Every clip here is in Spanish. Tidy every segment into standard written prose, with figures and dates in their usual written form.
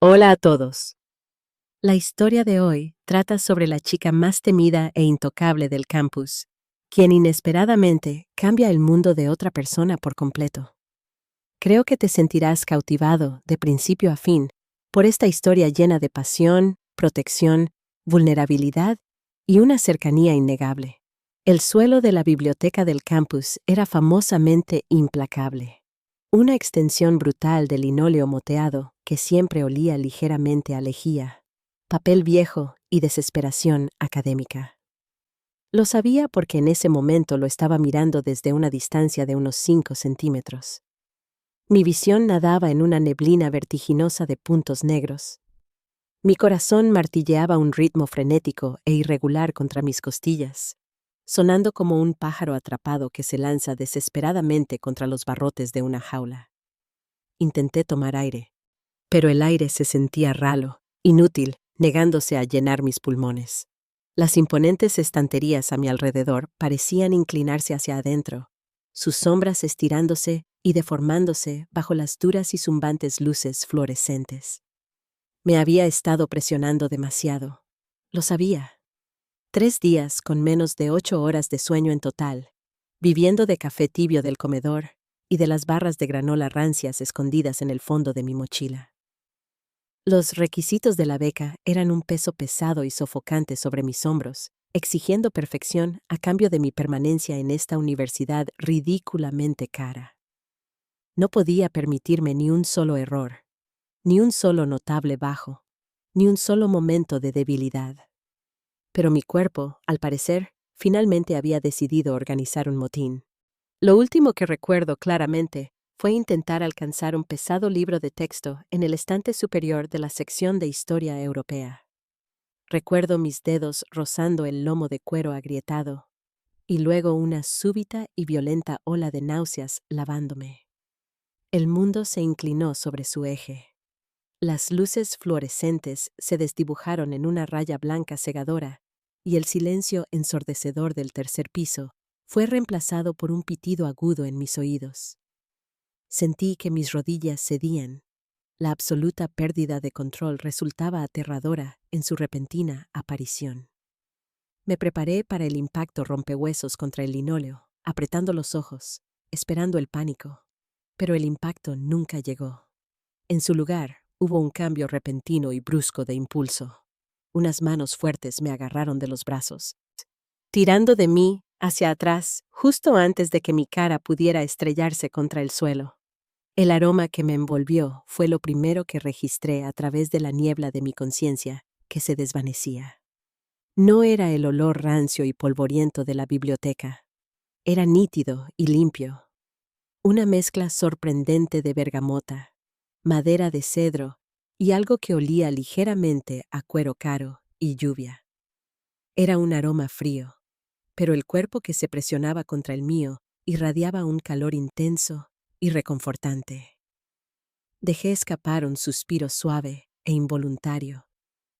Hola a todos. La historia de hoy trata sobre la chica más temida e intocable del campus, quien inesperadamente cambia el mundo de otra persona por completo. Creo que te sentirás cautivado de principio a fin por esta historia llena de pasión, protección, vulnerabilidad y una cercanía innegable. El suelo de la biblioteca del campus era famosamente implacable. Una extensión brutal de linóleo moteado que siempre olía ligeramente a lejía, papel viejo y desesperación académica. Lo sabía porque en ese momento lo estaba mirando desde una distancia de unos 5 centímetros. Mi visión nadaba en una neblina vertiginosa de puntos negros. Mi corazón martilleaba un ritmo frenético e irregular contra mis costillas, sonando como un pájaro atrapado que se lanza desesperadamente contra los barrotes de una jaula. Intenté tomar aire, pero el aire se sentía ralo, inútil, negándose a llenar mis pulmones. Las imponentes estanterías a mi alrededor parecían inclinarse hacia adentro, sus sombras estirándose y deformándose bajo las duras y zumbantes luces fluorescentes. Me había estado presionando demasiado. Lo sabía. 3 días con menos de 8 horas de sueño en total, viviendo de café tibio del comedor y de las barras de granola rancias escondidas en el fondo de mi mochila. Los requisitos de la beca eran un peso pesado y sofocante sobre mis hombros, exigiendo perfección a cambio de mi permanencia en esta universidad ridículamente cara. No podía permitirme ni un solo error, ni un solo notable bajo, ni un solo momento de debilidad. Pero mi cuerpo, al parecer, finalmente había decidido organizar un motín. Lo último que recuerdo claramente fue intentar alcanzar un pesado libro de texto en el estante superior de la sección de Historia Europea. Recuerdo mis dedos rozando el lomo de cuero agrietado, y luego una súbita y violenta ola de náuseas lavándome. El mundo se inclinó sobre su eje. Las luces fluorescentes se desdibujaron en una raya blanca cegadora, y el silencio ensordecedor del tercer piso fue reemplazado por un pitido agudo en mis oídos. Sentí que mis rodillas cedían. La absoluta pérdida de control resultaba aterradora en su repentina aparición. Me preparé para el impacto rompehuesos contra el linóleo, apretando los ojos, esperando el pánico. Pero el impacto nunca llegó. En su lugar, hubo un cambio repentino y brusco de impulso. Unas manos fuertes me agarraron de los brazos, tirando de mí hacia atrás justo antes de que mi cara pudiera estrellarse contra el suelo. El aroma que me envolvió fue lo primero que registré a través de la niebla de mi conciencia que se desvanecía. No era el olor rancio y polvoriento de la biblioteca. Era nítido y limpio. Una mezcla sorprendente de bergamota, madera de cedro y algo que olía ligeramente a cuero caro y lluvia. Era un aroma frío, pero el cuerpo que se presionaba contra el mío irradiaba un calor intenso y reconfortante. Dejé escapar un suspiro suave e involuntario,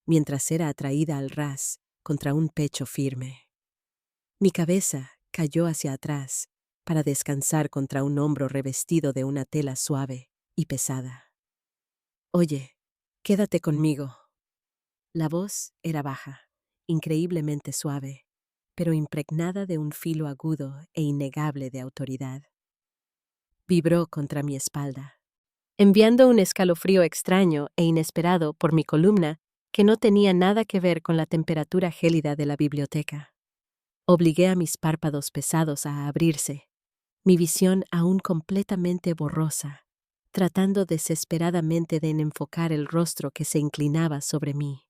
mientras era atraída al ras contra un pecho firme. Mi cabeza cayó hacia atrás para descansar contra un hombro revestido de una tela suave y pesada. «Oye, quédate conmigo». La voz era baja, increíblemente suave, pero impregnada de un filo agudo e innegable de autoridad. Vibró contra mi espalda, enviando un escalofrío extraño e inesperado por mi columna que no tenía nada que ver con la temperatura gélida de la biblioteca. Obligué a mis párpados pesados a abrirse, mi visión aún completamente borrosa, tratando desesperadamente de enfocar el rostro que se inclinaba sobre mí.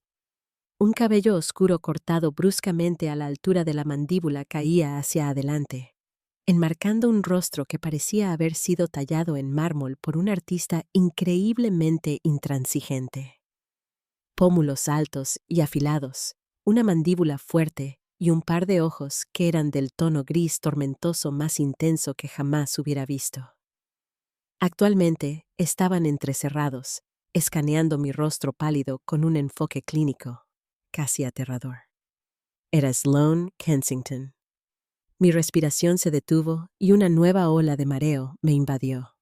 Un cabello oscuro cortado bruscamente a la altura de la mandíbula caía hacia adelante, enmarcando un rostro que parecía haber sido tallado en mármol por un artista increíblemente intransigente. Pómulos altos y afilados, una mandíbula fuerte y un par de ojos que eran del tono gris tormentoso más intenso que jamás hubiera visto. Actualmente estaban entrecerrados, escaneando mi rostro pálido con un enfoque clínico, casi aterrador. Era Sloane Kensington. Mi respiración se detuvo y una nueva ola de mareo me invadió,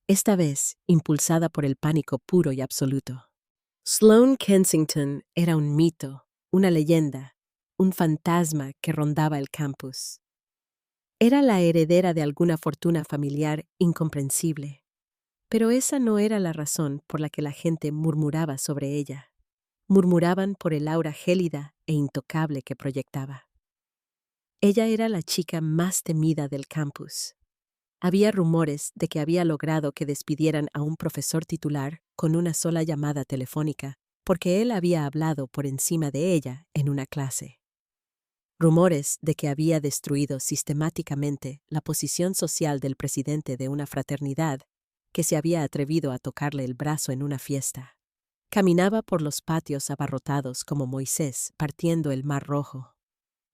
esta vez impulsada por el pánico puro y absoluto. Sloane Kensington era un mito, una leyenda, un fantasma que rondaba el campus. Era la heredera de alguna fortuna familiar incomprensible, pero esa no era la razón por la que la gente murmuraba sobre ella. Murmuraban por el aura gélida e intocable que proyectaba. Ella era la chica más temida del campus. Había rumores de que había logrado que despidieran a un profesor titular con una sola llamada telefónica, porque él había hablado por encima de ella en una clase. Rumores de que había destruido sistemáticamente la posición social del presidente de una fraternidad que se había atrevido a tocarle el brazo en una fiesta. Caminaba por los patios abarrotados como Moisés partiendo el Mar Rojo.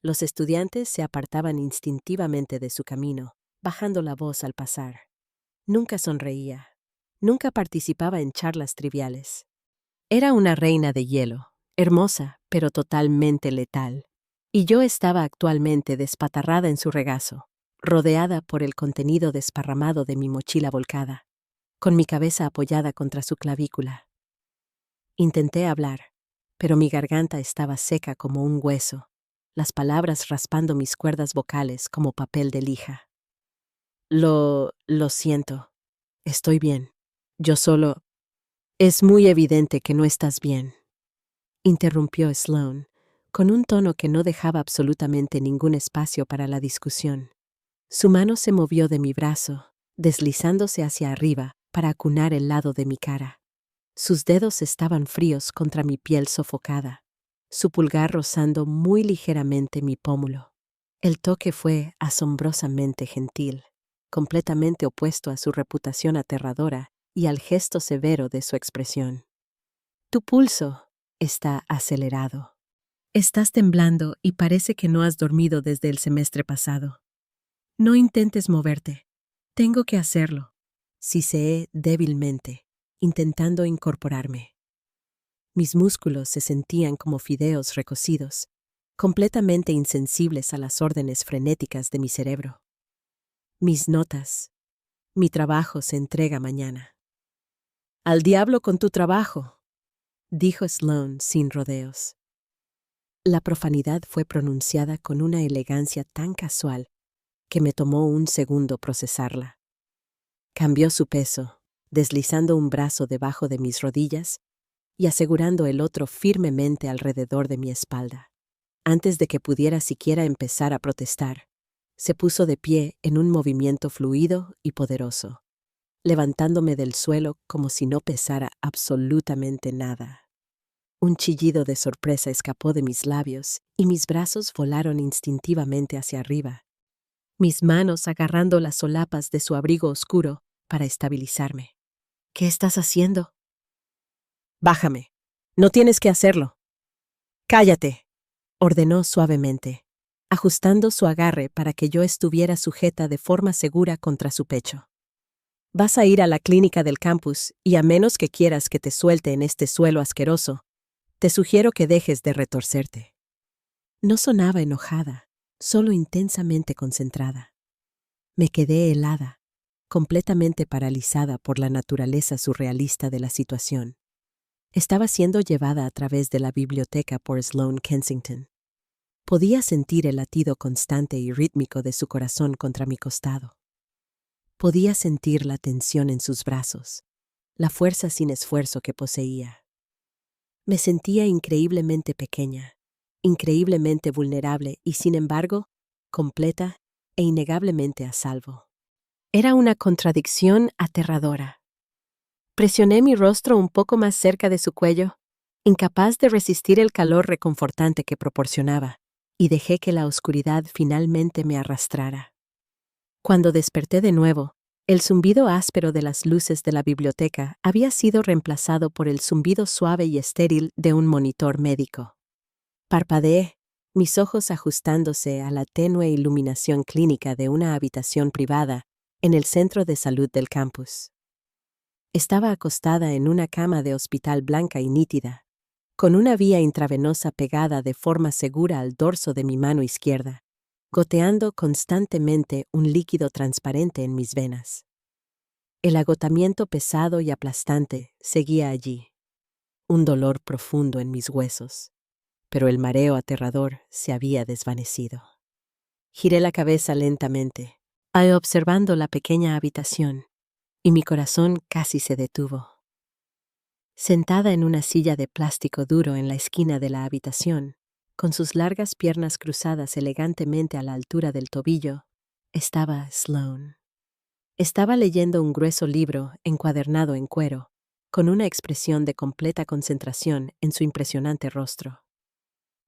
Los estudiantes se apartaban instintivamente de su camino, bajando la voz al pasar. Nunca sonreía. Nunca participaba en charlas triviales. Era una reina de hielo, hermosa, pero totalmente letal. Y yo estaba actualmente despatarrada en su regazo, rodeada por el contenido desparramado de mi mochila volcada, con mi cabeza apoyada contra su clavícula. Intenté hablar, pero mi garganta estaba seca como un hueso, las palabras raspando mis cuerdas vocales como papel de lija. Lo siento. Estoy bien. Yo solo... Es muy evidente que no estás bien, interrumpió Sloane, con un tono que no dejaba absolutamente ningún espacio para la discusión. Su mano se movió de mi brazo, deslizándose hacia arriba para acunar el lado de mi cara. Sus dedos estaban fríos contra mi piel sofocada, su pulgar rozando muy ligeramente mi pómulo. El toque fue asombrosamente gentil, completamente opuesto a su reputación aterradora y al gesto severo de su expresión. Tu pulso está acelerado. Estás temblando y parece que no has dormido desde el semestre pasado. No intentes moverte. Tengo que hacerlo. Siseé débilmente, intentando incorporarme. Mis músculos se sentían como fideos recocidos, completamente insensibles a las órdenes frenéticas de mi cerebro. Mis notas. Mi trabajo se entrega mañana. Al diablo con tu trabajo, dijo Sloane sin rodeos. La profanidad fue pronunciada con una elegancia tan casual que me tomó un segundo procesarla. Cambió su peso, deslizando un brazo debajo de mis rodillas y asegurando el otro firmemente alrededor de mi espalda. Antes de que pudiera siquiera empezar a protestar, se puso de pie en un movimiento fluido y poderoso, levantándome del suelo como si no pesara absolutamente nada. Un chillido de sorpresa escapó de mis labios y mis brazos volaron instintivamente hacia arriba, mis manos agarrando las solapas de su abrigo oscuro para estabilizarme. ¿Qué estás haciendo? Bájame. No tienes que hacerlo. Cállate, ordenó suavemente, ajustando su agarre para que yo estuviera sujeta de forma segura contra su pecho. Vas a ir a la clínica del campus y a menos que quieras que te suelte en este suelo asqueroso, te sugiero que dejes de retorcerte. No sonaba enojada, solo intensamente concentrada. Me quedé helada, completamente paralizada por la naturaleza surrealista de la situación. Estaba siendo llevada a través de la biblioteca por Sloane Kensington. Podía sentir el latido constante y rítmico de su corazón contra mi costado. Podía sentir la tensión en sus brazos, la fuerza sin esfuerzo que poseía. Me sentía increíblemente pequeña, increíblemente vulnerable y, sin embargo, completa e innegablemente a salvo. Era una contradicción aterradora. Presioné mi rostro un poco más cerca de su cuello, incapaz de resistir el calor reconfortante que proporcionaba, y dejé que la oscuridad finalmente me arrastrara. Cuando desperté de nuevo, el zumbido áspero de las luces de la biblioteca había sido reemplazado por el zumbido suave y estéril de un monitor médico. Parpadeé, mis ojos ajustándose a la tenue iluminación clínica de una habitación privada en el centro de salud del campus. Estaba acostada en una cama de hospital blanca y nítida, con una vía intravenosa pegada de forma segura al dorso de mi mano izquierda, goteando constantemente un líquido transparente en mis venas. El agotamiento pesado y aplastante seguía allí. un dolor profundo en mis huesos, pero el mareo aterrador se había desvanecido. Giré la cabeza lentamente, observando la pequeña habitación, y mi corazón casi se detuvo. Sentada en una silla de plástico duro en la esquina de la habitación, con sus largas piernas cruzadas elegantemente a la altura del tobillo, estaba Sloane. Estaba leyendo un grueso libro encuadernado en cuero, con una expresión de completa concentración en su impresionante rostro.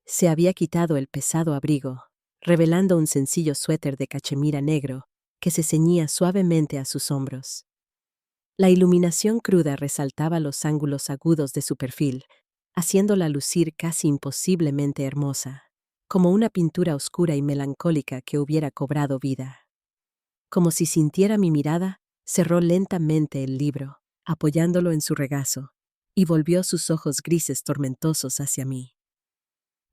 Se había quitado el pesado abrigo, revelando un sencillo suéter de cachemira negro que se ceñía suavemente a sus hombros. La iluminación cruda resaltaba los ángulos agudos de su perfil, haciéndola lucir casi imposiblemente hermosa, como una pintura oscura y melancólica que hubiera cobrado vida. Como si sintiera mi mirada, cerró lentamente el libro, apoyándolo en su regazo, y volvió sus ojos grises tormentosos hacia mí.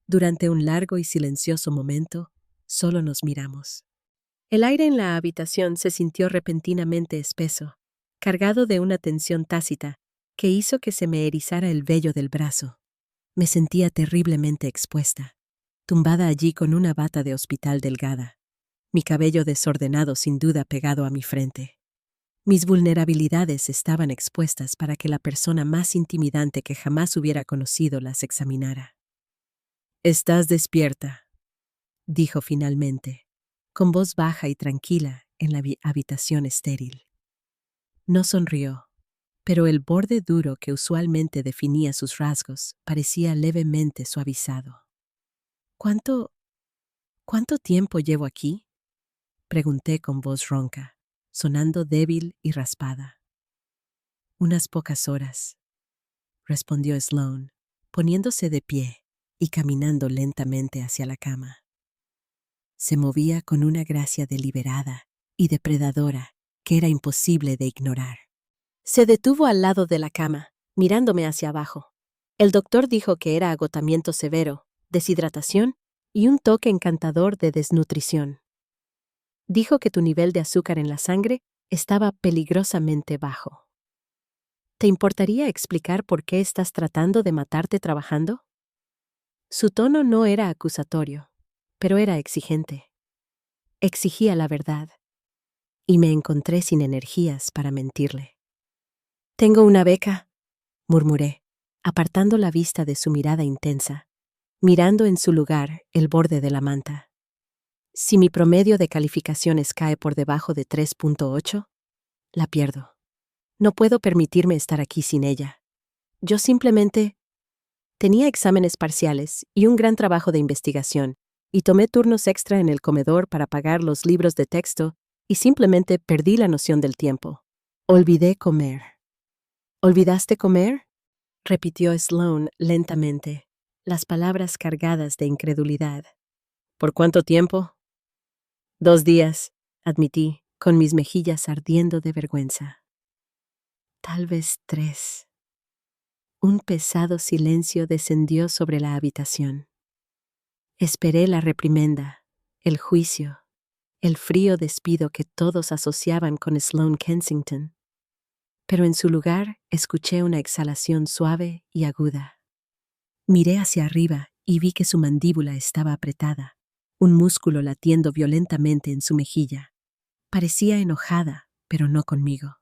Durante un largo y silencioso momento, solo nos miramos. El aire en la habitación se sintió repentinamente espeso, cargado de una tensión tácita que hizo que se me erizara el vello del brazo. Me sentía terriblemente expuesta, tumbada allí con una bata de hospital delgada, mi cabello desordenado sin duda pegado a mi frente. Mis vulnerabilidades estaban expuestas para que la persona más intimidante que jamás hubiera conocido las examinara. «Estás despierta», dijo finalmente, con voz baja y tranquila en la habitación estéril. No sonrió, pero el borde duro que usualmente definía sus rasgos parecía levemente suavizado. ¿Cuánto tiempo llevo aquí?», pregunté con voz ronca, sonando débil y raspada. «Unas pocas horas», respondió Sloane, poniéndose de pie y caminando lentamente hacia la cama. Se movía con una gracia deliberada y depredadora que era imposible de ignorar. Se detuvo al lado de la cama, mirándome hacia abajo. El doctor dijo que era agotamiento severo, deshidratación y un toque encantador de desnutrición. Dijo que tu nivel de azúcar en la sangre estaba peligrosamente bajo. ¿Te importaría explicar por qué estás tratando de matarte trabajando? Su tono no era acusatorio, pero era exigente. Exigía la verdad, y me encontré sin energías para mentirle. «Tengo una beca», murmuré, apartando la vista de su mirada intensa, mirando en su lugar el borde de la manta. Si mi promedio de calificaciones cae por debajo de 3.8, la pierdo. No puedo permitirme estar aquí sin ella. Yo simplemente tenía exámenes parciales y un gran trabajo de investigación, y tomé turnos extra en el comedor para pagar los libros de texto y simplemente perdí la noción del tiempo. Olvidé comer. «¿Olvidaste comer?», repitió Sloane lentamente, las palabras cargadas de incredulidad. «¿Por cuánto tiempo?». «2 días», admití, con mis mejillas ardiendo de vergüenza. «Tal vez 3». Un pesado silencio descendió sobre la habitación. Esperé la reprimenda, el juicio, el frío despido que todos asociaban con Sloane Kensington. Pero en su lugar escuché una exhalación suave y aguda. Miré hacia arriba y vi que su mandíbula estaba apretada, un músculo latiendo violentamente en su mejilla. Parecía enojada, pero no conmigo.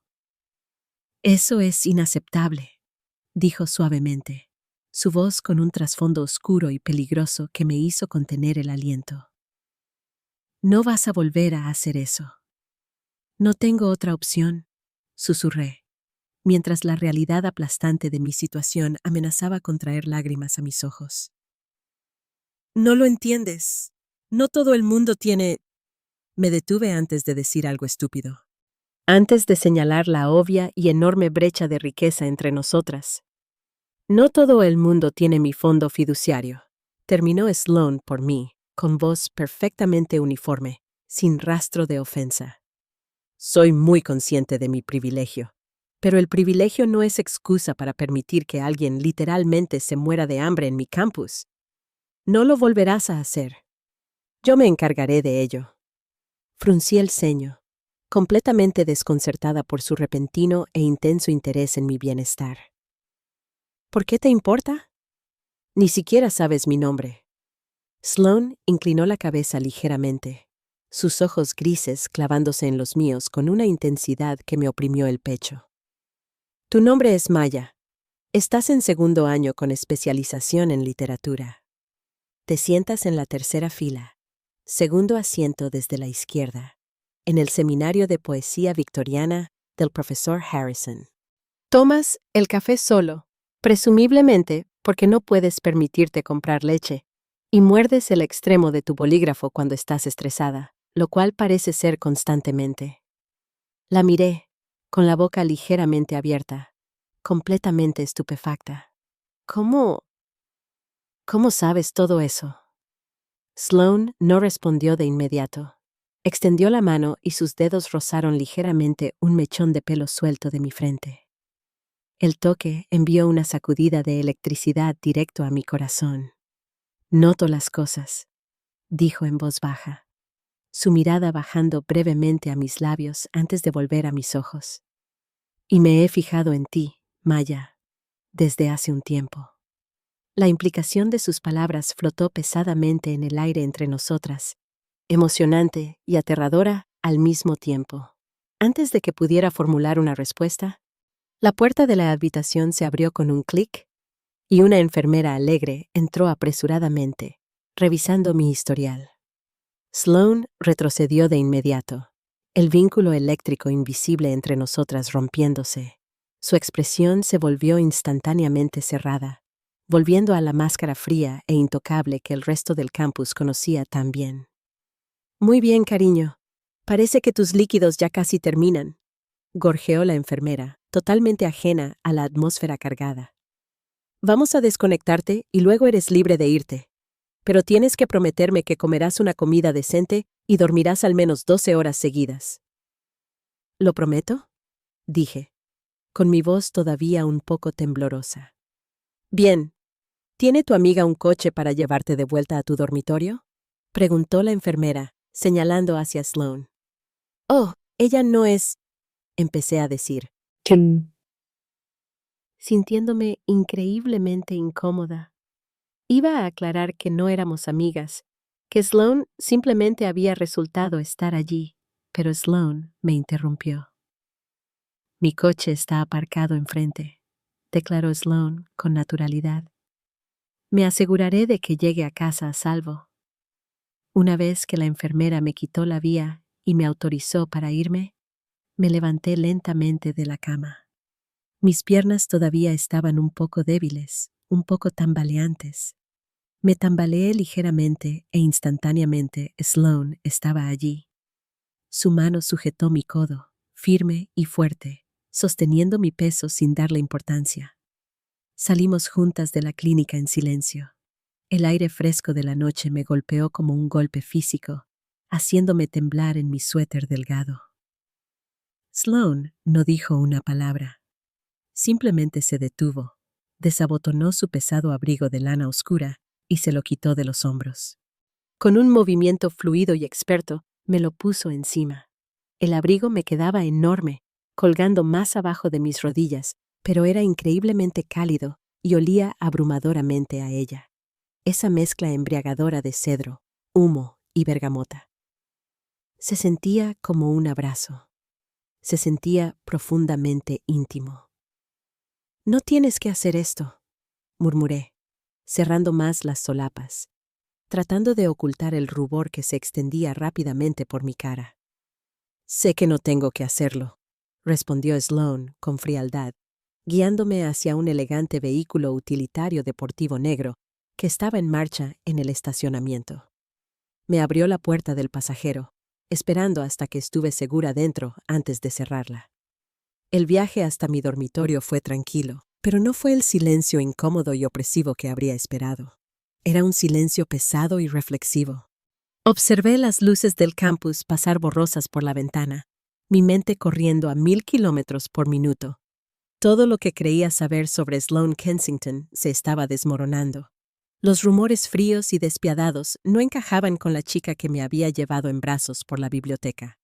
«Eso es inaceptable», dijo suavemente, su voz con un trasfondo oscuro y peligroso que me hizo contener el aliento. «No vas a volver a hacer eso». «No tengo otra opción», susurré, mientras la realidad aplastante de mi situación amenazaba con traer lágrimas a mis ojos. «No lo entiendes. No todo el mundo tiene...». Me detuve antes de decir algo estúpido. Antes de señalar la obvia y enorme brecha de riqueza entre nosotras. «No todo el mundo tiene mi fondo fiduciario», terminó Sloane por mí, con voz perfectamente uniforme, sin rastro de ofensa. «Soy muy consciente de mi privilegio, pero el privilegio no es excusa para permitir que alguien literalmente se muera de hambre en mi campus. No lo volverás a hacer. Yo me encargaré de ello». Fruncí el ceño, completamente desconcertada por su repentino e intenso interés en mi bienestar. ¿Por qué te importa? Ni siquiera sabes mi nombre. Sloane inclinó la cabeza ligeramente, sus ojos grises clavándose en los míos con una intensidad que me oprimió el pecho. Tu nombre es Maya. Estás en segundo año con especialización en literatura. Te sientas en la tercera fila, segundo asiento desde la izquierda, en el seminario de poesía victoriana del profesor Harrison. Tomas el café solo, presumiblemente porque no puedes permitirte comprar leche, y muerdes el extremo de tu bolígrafo cuando estás estresada, lo cual parece ser constantemente. La miré, con la boca ligeramente abierta, completamente estupefacta. ¿Cómo sabes todo eso? Sloane no respondió de inmediato. Extendió la mano y sus dedos rozaron ligeramente un mechón de pelo suelto de mi frente. El toque envió una sacudida de electricidad directo a mi corazón. Noto las cosas, dijo en voz baja, su mirada bajando brevemente a mis labios antes de volver a mis ojos. Y me he fijado en ti, Maya, desde hace un tiempo. La implicación de sus palabras flotó pesadamente en el aire entre nosotras, emocionante y aterradora al mismo tiempo. Antes de que pudiera formular una respuesta, la puerta de la habitación se abrió con un clic y una enfermera alegre entró apresuradamente, revisando mi historial. Sloane retrocedió de inmediato, el vínculo eléctrico invisible entre nosotras rompiéndose. Su expresión se volvió instantáneamente cerrada, volviendo a la máscara fría e intocable que el resto del campus conocía tan bien. Muy bien, cariño. Parece que tus líquidos ya casi terminan, gorjeó la enfermera, totalmente ajena a la atmósfera cargada. Vamos a desconectarte y luego eres libre de irte. Pero tienes que prometerme que comerás una comida decente y dormirás al menos 12 horas seguidas. ¿Lo prometo?, dije, con mi voz todavía un poco temblorosa. Bien. ¿Tiene tu amiga un coche para llevarte de vuelta a tu dormitorio?, preguntó la enfermera, señalando hacia Sloane. Oh, ella no es... empecé a decir, sintiéndome increíblemente incómoda. Iba a aclarar que no éramos amigas, que Sloane simplemente había resultado estar allí, pero Sloane me interrumpió. Mi coche está aparcado enfrente, declaró Sloane con naturalidad. Me aseguraré de que llegue a casa a salvo. Una vez que la enfermera me quitó la vía y me autorizó para irme, me levanté lentamente de la cama. Mis piernas todavía estaban un poco débiles, un poco tambaleantes. Me tambaleé ligeramente e instantáneamente Sloane estaba allí. Su mano sujetó mi codo, firme y fuerte, sosteniendo mi peso sin darle importancia. Salimos juntas de la clínica en silencio. El aire fresco de la noche me golpeó como un golpe físico, haciéndome temblar en mi suéter delgado. Sloane no dijo una palabra. Simplemente se detuvo, desabotonó su pesado abrigo de lana oscura y se lo quitó de los hombros. Con un movimiento fluido y experto, me lo puso encima. El abrigo me quedaba enorme, colgando más abajo de mis rodillas, pero era increíblemente cálido y olía abrumadoramente a ella. Esa mezcla embriagadora de cedro, humo y bergamota. Se sentía como un abrazo. Se sentía profundamente íntimo. No tienes que hacer esto, murmuré, cerrando más las solapas, tratando de ocultar el rubor que se extendía rápidamente por mi cara. Sé que no tengo que hacerlo, respondió Sloane con frialdad, guiándome hacia un elegante vehículo utilitario deportivo negro que estaba en marcha en el estacionamiento. Me abrió la puerta del pasajero, esperando hasta que estuve segura dentro antes de cerrarla. El viaje hasta mi dormitorio fue tranquilo, pero no fue el silencio incómodo y opresivo que habría esperado. Era un silencio pesado y reflexivo. Observé las luces del campus pasar borrosas por la ventana, mi mente corriendo a 1000 kilómetros por minuto. Todo lo que creía saber sobre Sloane Kensington se estaba desmoronando. Los rumores fríos y despiadados no encajaban con la chica que me había llevado en brazos por la biblioteca.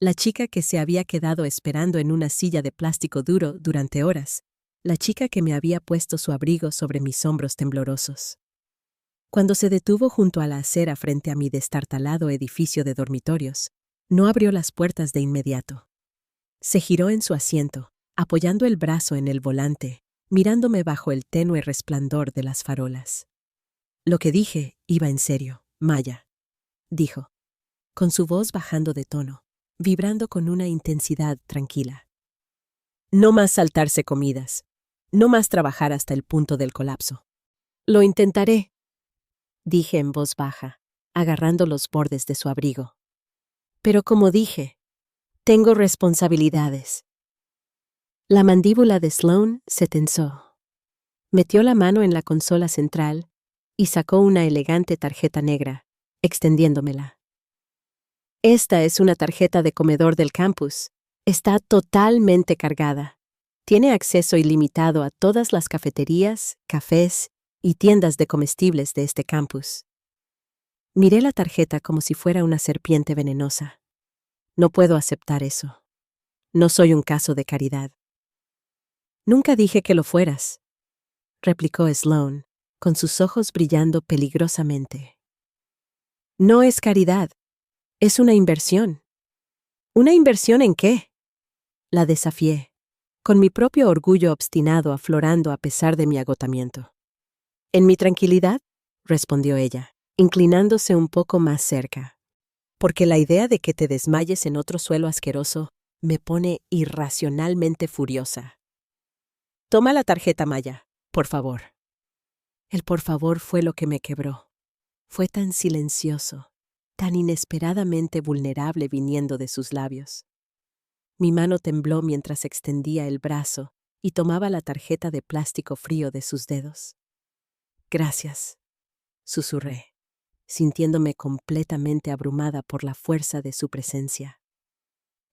La chica que se había quedado esperando en una silla de plástico duro durante horas, la chica que me había puesto su abrigo sobre mis hombros temblorosos. Cuando se detuvo junto a la acera frente a mi destartalado edificio de dormitorios, no abrió las puertas de inmediato. Se giró en su asiento, apoyando el brazo en el volante, mirándome bajo el tenue resplandor de las farolas. Lo que dije iba en serio, Maya, dijo, con su voz bajando de tono, vibrando con una intensidad tranquila. No más saltarse comidas, no más trabajar hasta el punto del colapso. Lo intentaré, dije en voz baja, agarrando los bordes de su abrigo. Pero como dije, tengo responsabilidades. La mandíbula de Sloane se tensó. Metió la mano en la consola central y sacó una elegante tarjeta negra, extendiéndomela. Esta es una tarjeta de comedor del campus. Está totalmente cargada. Tiene acceso ilimitado a todas las cafeterías, cafés y tiendas de comestibles de este campus. Miré la tarjeta como si fuera una serpiente venenosa. No puedo aceptar eso. No soy un caso de caridad. Nunca dije que lo fueras, replicó Sloane, con sus ojos brillando peligrosamente. No es caridad, es una inversión. ¿Una inversión en qué? La desafié, con mi propio orgullo obstinado aflorando a pesar de mi agotamiento. En mi tranquilidad, respondió ella, inclinándose un poco más cerca, porque la idea de que te desmayes en otro suelo asqueroso me pone irracionalmente furiosa. Toma la tarjeta, Maya, por favor. El por favor fue lo que me quebró. Fue tan silencioso, tan inesperadamente vulnerable viniendo de sus labios. Mi mano tembló mientras extendía el brazo y tomaba la tarjeta de plástico frío de sus dedos. Gracias, susurré, sintiéndome completamente abrumada por la fuerza de su presencia.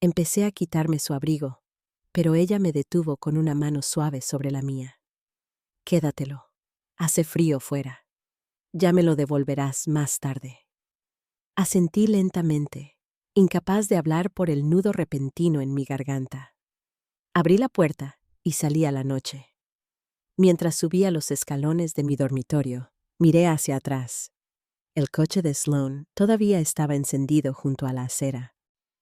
Empecé a quitarme su abrigo, pero ella me detuvo con una mano suave sobre la mía. Quédatelo. Hace frío fuera. Ya me lo devolverás más tarde. Asentí lentamente, incapaz de hablar por el nudo repentino en mi garganta. Abrí la puerta y salí a la noche. Mientras subía los escalones de mi dormitorio, miré hacia atrás. El coche de Sloane todavía estaba encendido junto a la acera,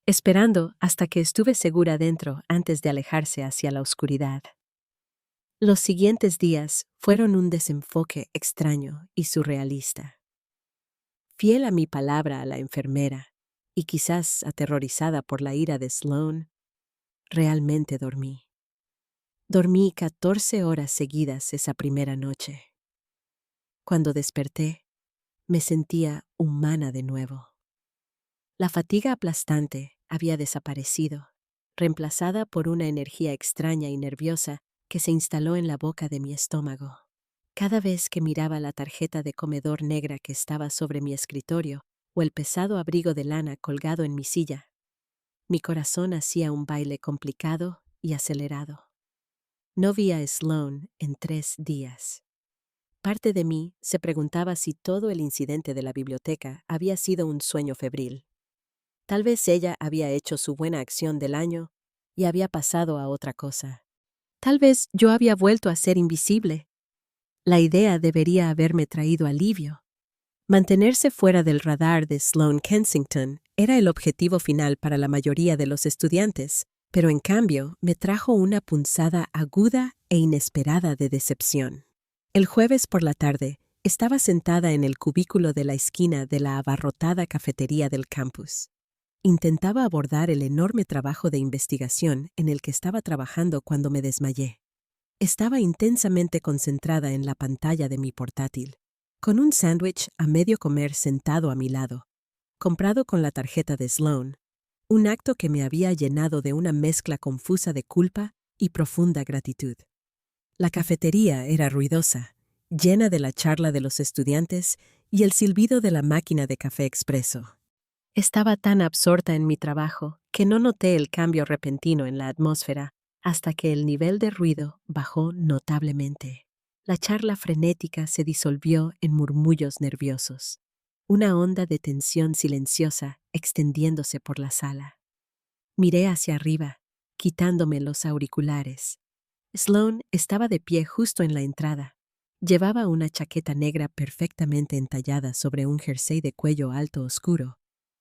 esperando hasta que estuve segura dentro antes de alejarse hacia la oscuridad. Los siguientes días fueron un desenfoque extraño y surrealista. Fiel a mi palabra a la enfermera, y quizás aterrorizada por la ira de Sloane, realmente dormí. Dormí 14 horas seguidas esa primera noche. Cuando desperté, me sentía humana de nuevo. La fatiga aplastante había desaparecido, reemplazada por una energía extraña y nerviosa que se instaló en la boca de mi estómago. Cada vez que miraba la tarjeta de comedor negra que estaba sobre mi escritorio o el pesado abrigo de lana colgado en mi silla, mi corazón hacía un baile complicado y acelerado. No vi a Sloane en 3 días. Parte de mí se preguntaba si todo el incidente de la biblioteca había sido un sueño febril. Tal vez ella había hecho su buena acción del año y había pasado a otra cosa. Tal vez yo había vuelto a ser invisible. La idea debería haberme traído alivio. Mantenerse fuera del radar de Sloane Kensington era el objetivo final para la mayoría de los estudiantes, pero en cambio me trajo una punzada aguda e inesperada de decepción. El jueves por la tarde estaba sentada en el cubículo de la esquina de la abarrotada cafetería del campus. Intentaba abordar el enorme trabajo de investigación en el que estaba trabajando cuando me desmayé. Estaba intensamente concentrada en la pantalla de mi portátil, con un sándwich a medio comer sentado a mi lado, comprado con la tarjeta de Sloane, un acto que me había llenado de una mezcla confusa de culpa y profunda gratitud. La cafetería era ruidosa, llena de la charla de los estudiantes y el silbido de la máquina de café expreso. Estaba tan absorta en mi trabajo que no noté el cambio repentino en la atmósfera hasta que el nivel de ruido bajó notablemente. La charla frenética se disolvió en murmullos nerviosos, una onda de tensión silenciosa extendiéndose por la sala. Miré hacia arriba, quitándome los auriculares. Sloane estaba de pie justo en la entrada. Llevaba una chaqueta negra perfectamente entallada sobre un jersey de cuello alto oscuro,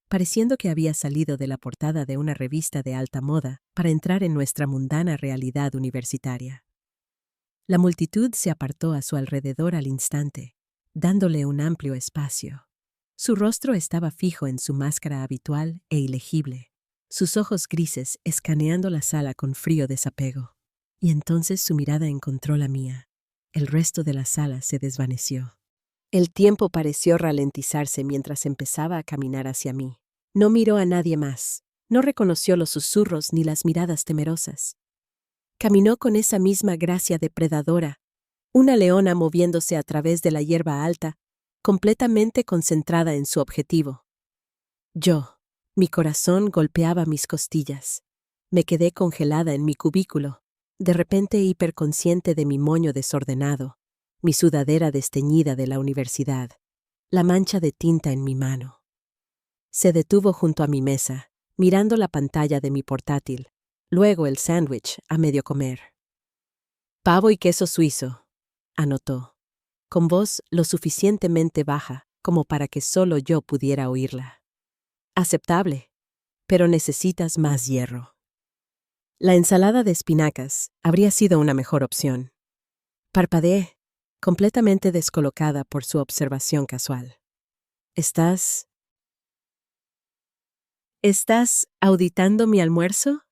pareciendo que había salido de la portada de una revista de alta moda para entrar en nuestra mundana realidad universitaria. La multitud se apartó a su alrededor al instante, dándole un amplio espacio. Su rostro estaba fijo en su máscara habitual e ilegible, sus ojos grises escaneando la sala con frío desapego. Y entonces su mirada encontró la mía. El resto de la sala se desvaneció. El tiempo pareció ralentizarse mientras empezaba a caminar hacia mí. No miró a nadie más. No reconoció los susurros ni las miradas temerosas. Caminó con esa misma gracia depredadora, una leona moviéndose a través de la hierba alta, completamente concentrada en su objetivo. Mi corazón golpeaba mis costillas. Me quedé congelada en mi cubículo, de repente hiperconsciente de mi moño desordenado, mi sudadera desteñida de la universidad, la mancha de tinta en mi mano. Se detuvo junto a mi mesa, mirando la pantalla de mi portátil, luego el sándwich a medio comer. Pavo y queso suizo, anotó, con voz lo suficientemente baja como para que solo yo pudiera oírla. Aceptable, pero necesitas más hierro. La ensalada de espinacas habría sido una mejor opción. Parpadeé, completamente descolocada por su observación casual. ¿Estás auditando mi almuerzo?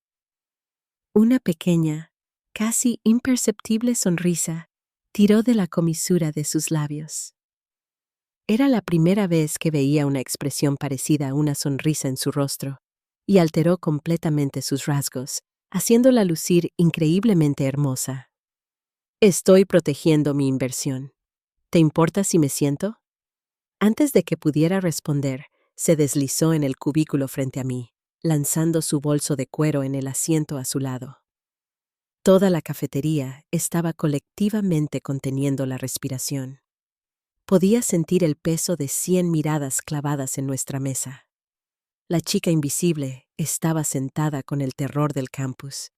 Una pequeña, casi imperceptible sonrisa tiró de la comisura de sus labios. Era la primera vez que veía una expresión parecida a una sonrisa en su rostro, y alteró completamente sus rasgos, haciéndola lucir increíblemente hermosa. Estoy protegiendo mi inversión. ¿Te importa si me siento? Antes de que pudiera responder, se deslizó en el cubículo frente a mí, lanzando su bolso de cuero en el asiento a su lado. Toda la cafetería estaba colectivamente conteniendo la respiración. Podía sentir el peso de 100 miradas clavadas en nuestra mesa. La chica invisible estaba sentada con el terror del campus.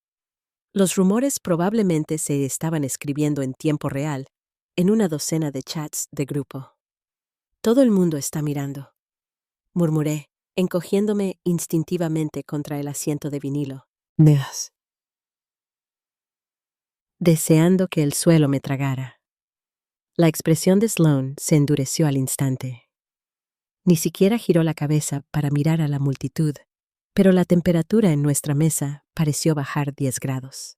Los rumores probablemente se estaban escribiendo en tiempo real, en una docena de chats de grupo. Todo el mundo está mirando, murmuré, encogiéndome instintivamente contra el asiento de vinilo. Dios. Deseando que el suelo me tragara. La expresión de Sloane se endureció al instante. Ni siquiera giró la cabeza para mirar a la multitud, pero la temperatura en nuestra mesa pareció bajar 10 grados.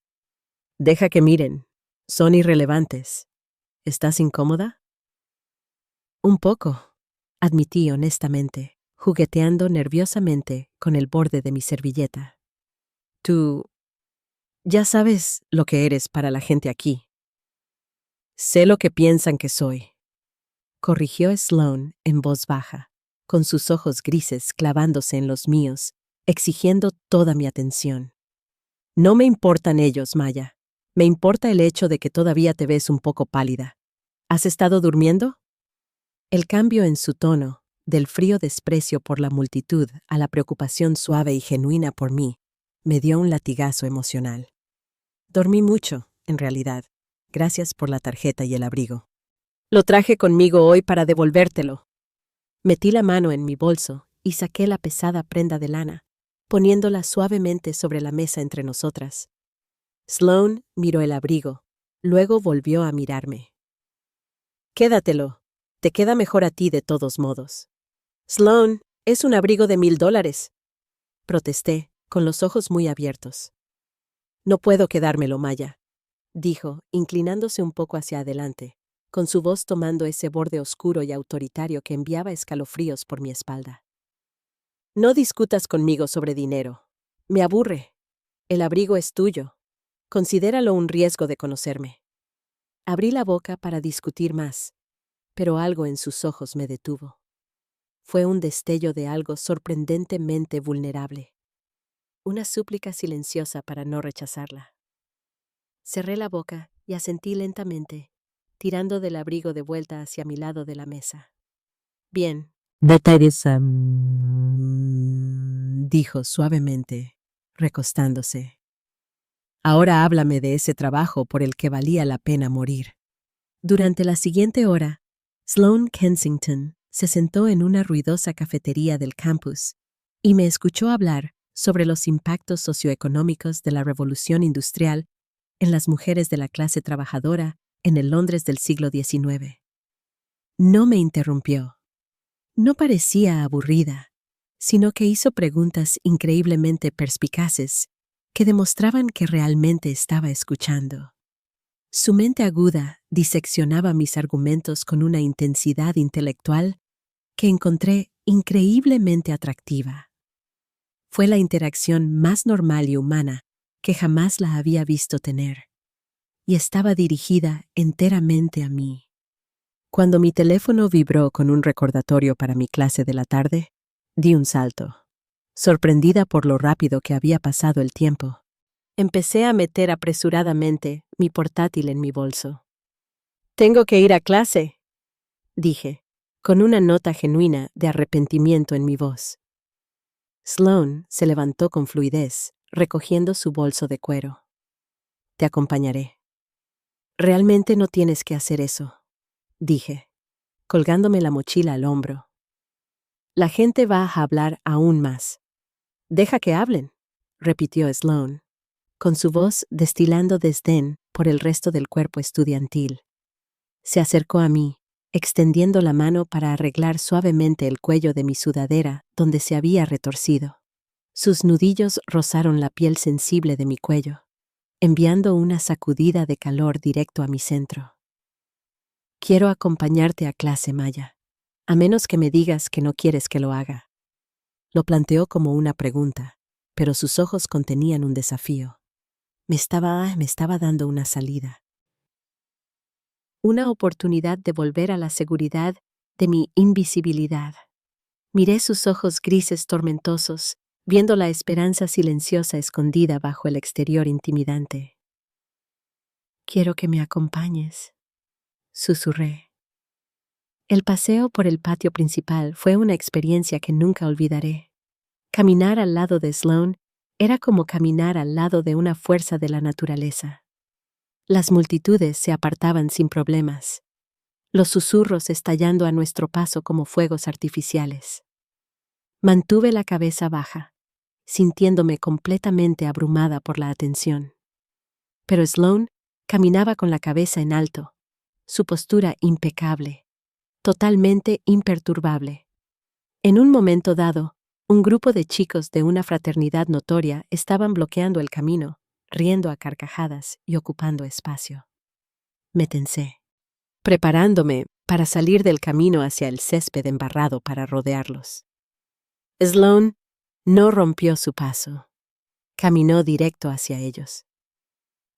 Deja que miren. Son irrelevantes. ¿Estás incómoda? Un poco, admití honestamente, jugueteando nerviosamente con el borde de mi servilleta. Tú ya sabes lo que eres para la gente aquí. Sé lo que piensan que soy, corrigió Sloane en voz baja, con sus ojos grises clavándose en los míos, exigiendo toda mi atención. No me importan ellos, Maya. Me importa el hecho de que todavía te ves un poco pálida. ¿Has estado durmiendo? El cambio en su tono, del frío desprecio por la multitud a la preocupación suave y genuina por mí, me dio un latigazo emocional. Dormí mucho, en realidad. Gracias por la tarjeta y el abrigo. Lo traje conmigo hoy para devolvértelo. Metí la mano en mi bolso y saqué la pesada prenda de lana, poniéndola suavemente sobre la mesa entre nosotras. Sloane miró el abrigo, luego volvió a mirarme. Quédatelo. Te queda mejor a ti de todos modos. Sloane, es un abrigo de $1000. Protesté, con los ojos muy abiertos. No puedo quedármelo, Maya, dijo, inclinándose un poco hacia adelante, con su voz tomando ese borde oscuro y autoritario que enviaba escalofríos por mi espalda. No discutas conmigo sobre dinero. Me aburre. El abrigo es tuyo. Considéralo un riesgo de conocerme. Abrí la boca para discutir más, pero algo en sus ojos me detuvo. Fue un destello de algo sorprendentemente vulnerable. Una súplica silenciosa para no rechazarla. Cerré la boca y asentí lentamente, tirando del abrigo de vuelta hacia mi lado de la mesa. Bien. Detalles, dijo suavemente, recostándose. Ahora háblame de ese trabajo por el que valía la pena morir. Durante la siguiente hora, Sloane Kensington se sentó en una ruidosa cafetería del campus y me escuchó hablar sobre los impactos socioeconómicos de la revolución industrial en las mujeres de la clase trabajadora en el Londres del siglo XIX. No me interrumpió. No parecía aburrida, sino que hizo preguntas increíblemente perspicaces que demostraban que realmente estaba escuchando. Su mente aguda diseccionaba mis argumentos con una intensidad intelectual que encontré increíblemente atractiva. Fue la interacción más normal y humana que jamás la había visto tener, y estaba dirigida enteramente a mí. Cuando mi teléfono vibró con un recordatorio para mi clase de la tarde, di un salto, sorprendida por lo rápido que había pasado el tiempo. Empecé a meter apresuradamente mi portátil en mi bolso. «Tengo que ir a clase», dije, con una nota genuina de arrepentimiento en mi voz. Sloane se levantó con fluidez, recogiendo su bolso de cuero. «Te acompañaré». «Realmente no tienes que hacer eso», dije, colgándome la mochila al hombro. «La gente va a hablar aún más». «Deja que hablen», repitió Sloane, con su voz destilando desdén por el resto del cuerpo estudiantil. Se acercó a mí, extendiendo la mano para arreglar suavemente el cuello de mi sudadera donde se había retorcido. Sus nudillos rozaron la piel sensible de mi cuello, enviando una sacudida de calor directo a mi centro. «Quiero acompañarte a clase, Maya, a menos que me digas que no quieres que lo haga». Lo planteó como una pregunta, pero sus ojos contenían un desafío. Me estaba dando una salida. Una oportunidad de volver a la seguridad de mi invisibilidad. Miré sus ojos grises tormentosos, viendo la esperanza silenciosa escondida bajo el exterior intimidante. «Quiero que me acompañes», susurré. El paseo por el patio principal fue una experiencia que nunca olvidaré. Caminar al lado de Sloane era como caminar al lado de una fuerza de la naturaleza. Las multitudes se apartaban sin problemas, los susurros estallando a nuestro paso como fuegos artificiales. Mantuve la cabeza baja, sintiéndome completamente abrumada por la atención. Pero Sloane caminaba con la cabeza en alto, su postura impecable, totalmente imperturbable. En un momento dado, un grupo de chicos de una fraternidad notoria estaban bloqueando el camino, riendo a carcajadas y ocupando espacio. Me tensé, preparándome para salir del camino hacia el césped embarrado para rodearlos. Sloane no rompió su paso. Caminó directo hacia ellos.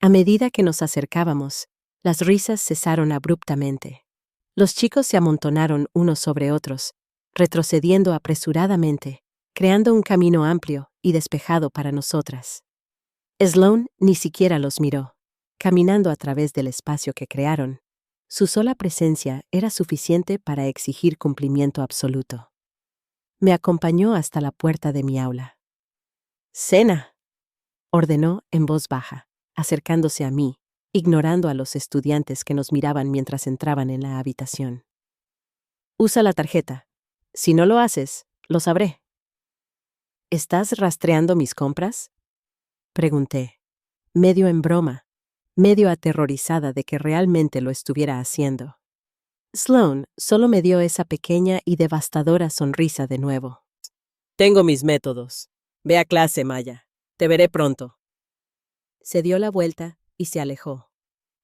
A medida que nos acercábamos, las risas cesaron abruptamente. Los chicos se amontonaron unos sobre otros, retrocediendo apresuradamente, creando un camino amplio y despejado para nosotras. Sloane ni siquiera los miró, caminando a través del espacio que crearon. Su sola presencia era suficiente para exigir cumplimiento absoluto. Me acompañó hasta la puerta de mi aula. «Cena», ordenó en voz baja, acercándose a mí, ignorando a los estudiantes que nos miraban mientras entraban en la habitación. «Usa la tarjeta. Si no lo haces, lo sabré». «¿Estás rastreando mis compras?», pregunté, medio en broma, medio aterrorizada de que realmente lo estuviera haciendo. Sloane solo me dio esa pequeña y devastadora sonrisa de nuevo. «Tengo mis métodos. Ve a clase, Maya. Te veré pronto». Se dio la vuelta y se alejó,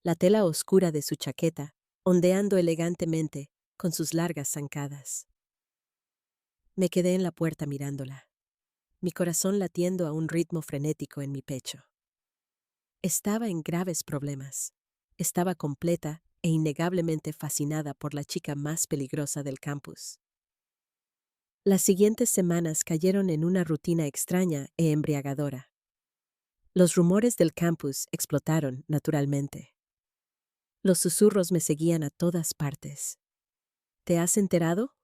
la tela oscura de su chaqueta ondeando elegantemente con sus largas zancadas. Me quedé en la puerta mirándola, mi corazón latiendo a un ritmo frenético en mi pecho. Estaba en graves problemas. Estaba completa e innegablemente fascinada por la chica más peligrosa del campus. Las siguientes semanas cayeron en una rutina extraña e embriagadora. Los rumores del campus explotaron, naturalmente. Los susurros me seguían a todas partes. ¿Te has enterado?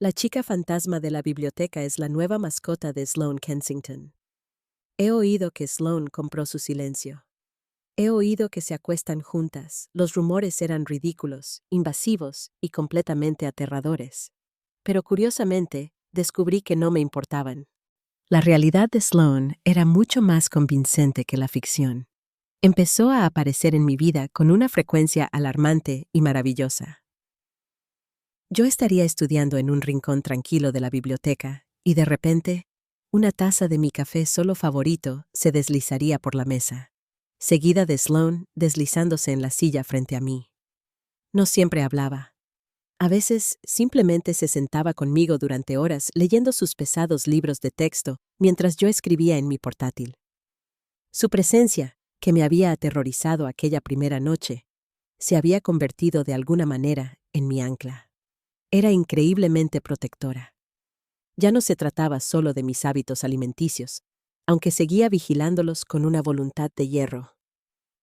La chica fantasma de la biblioteca es la nueva mascota de Sloane Kensington. He oído que Sloane compró su silencio. He oído que se acuestan juntas. Los rumores eran ridículos, invasivos y completamente aterradores. Pero curiosamente, descubrí que no me importaban. La realidad de Sloane era mucho más convincente que la ficción. Empezó a aparecer en mi vida con una frecuencia alarmante y maravillosa. Yo estaría estudiando en un rincón tranquilo de la biblioteca y de repente, una taza de mi café solo favorito se deslizaría por la mesa, seguida de Sloane deslizándose en la silla frente a mí. No siempre hablaba. A veces simplemente se sentaba conmigo durante horas leyendo sus pesados libros de texto mientras yo escribía en mi portátil. Su presencia, que me había aterrorizado aquella primera noche, se había convertido de alguna manera en mi ancla. Era increíblemente protectora. Ya no se trataba solo de mis hábitos alimenticios, aunque seguía vigilándolos con una voluntad de hierro.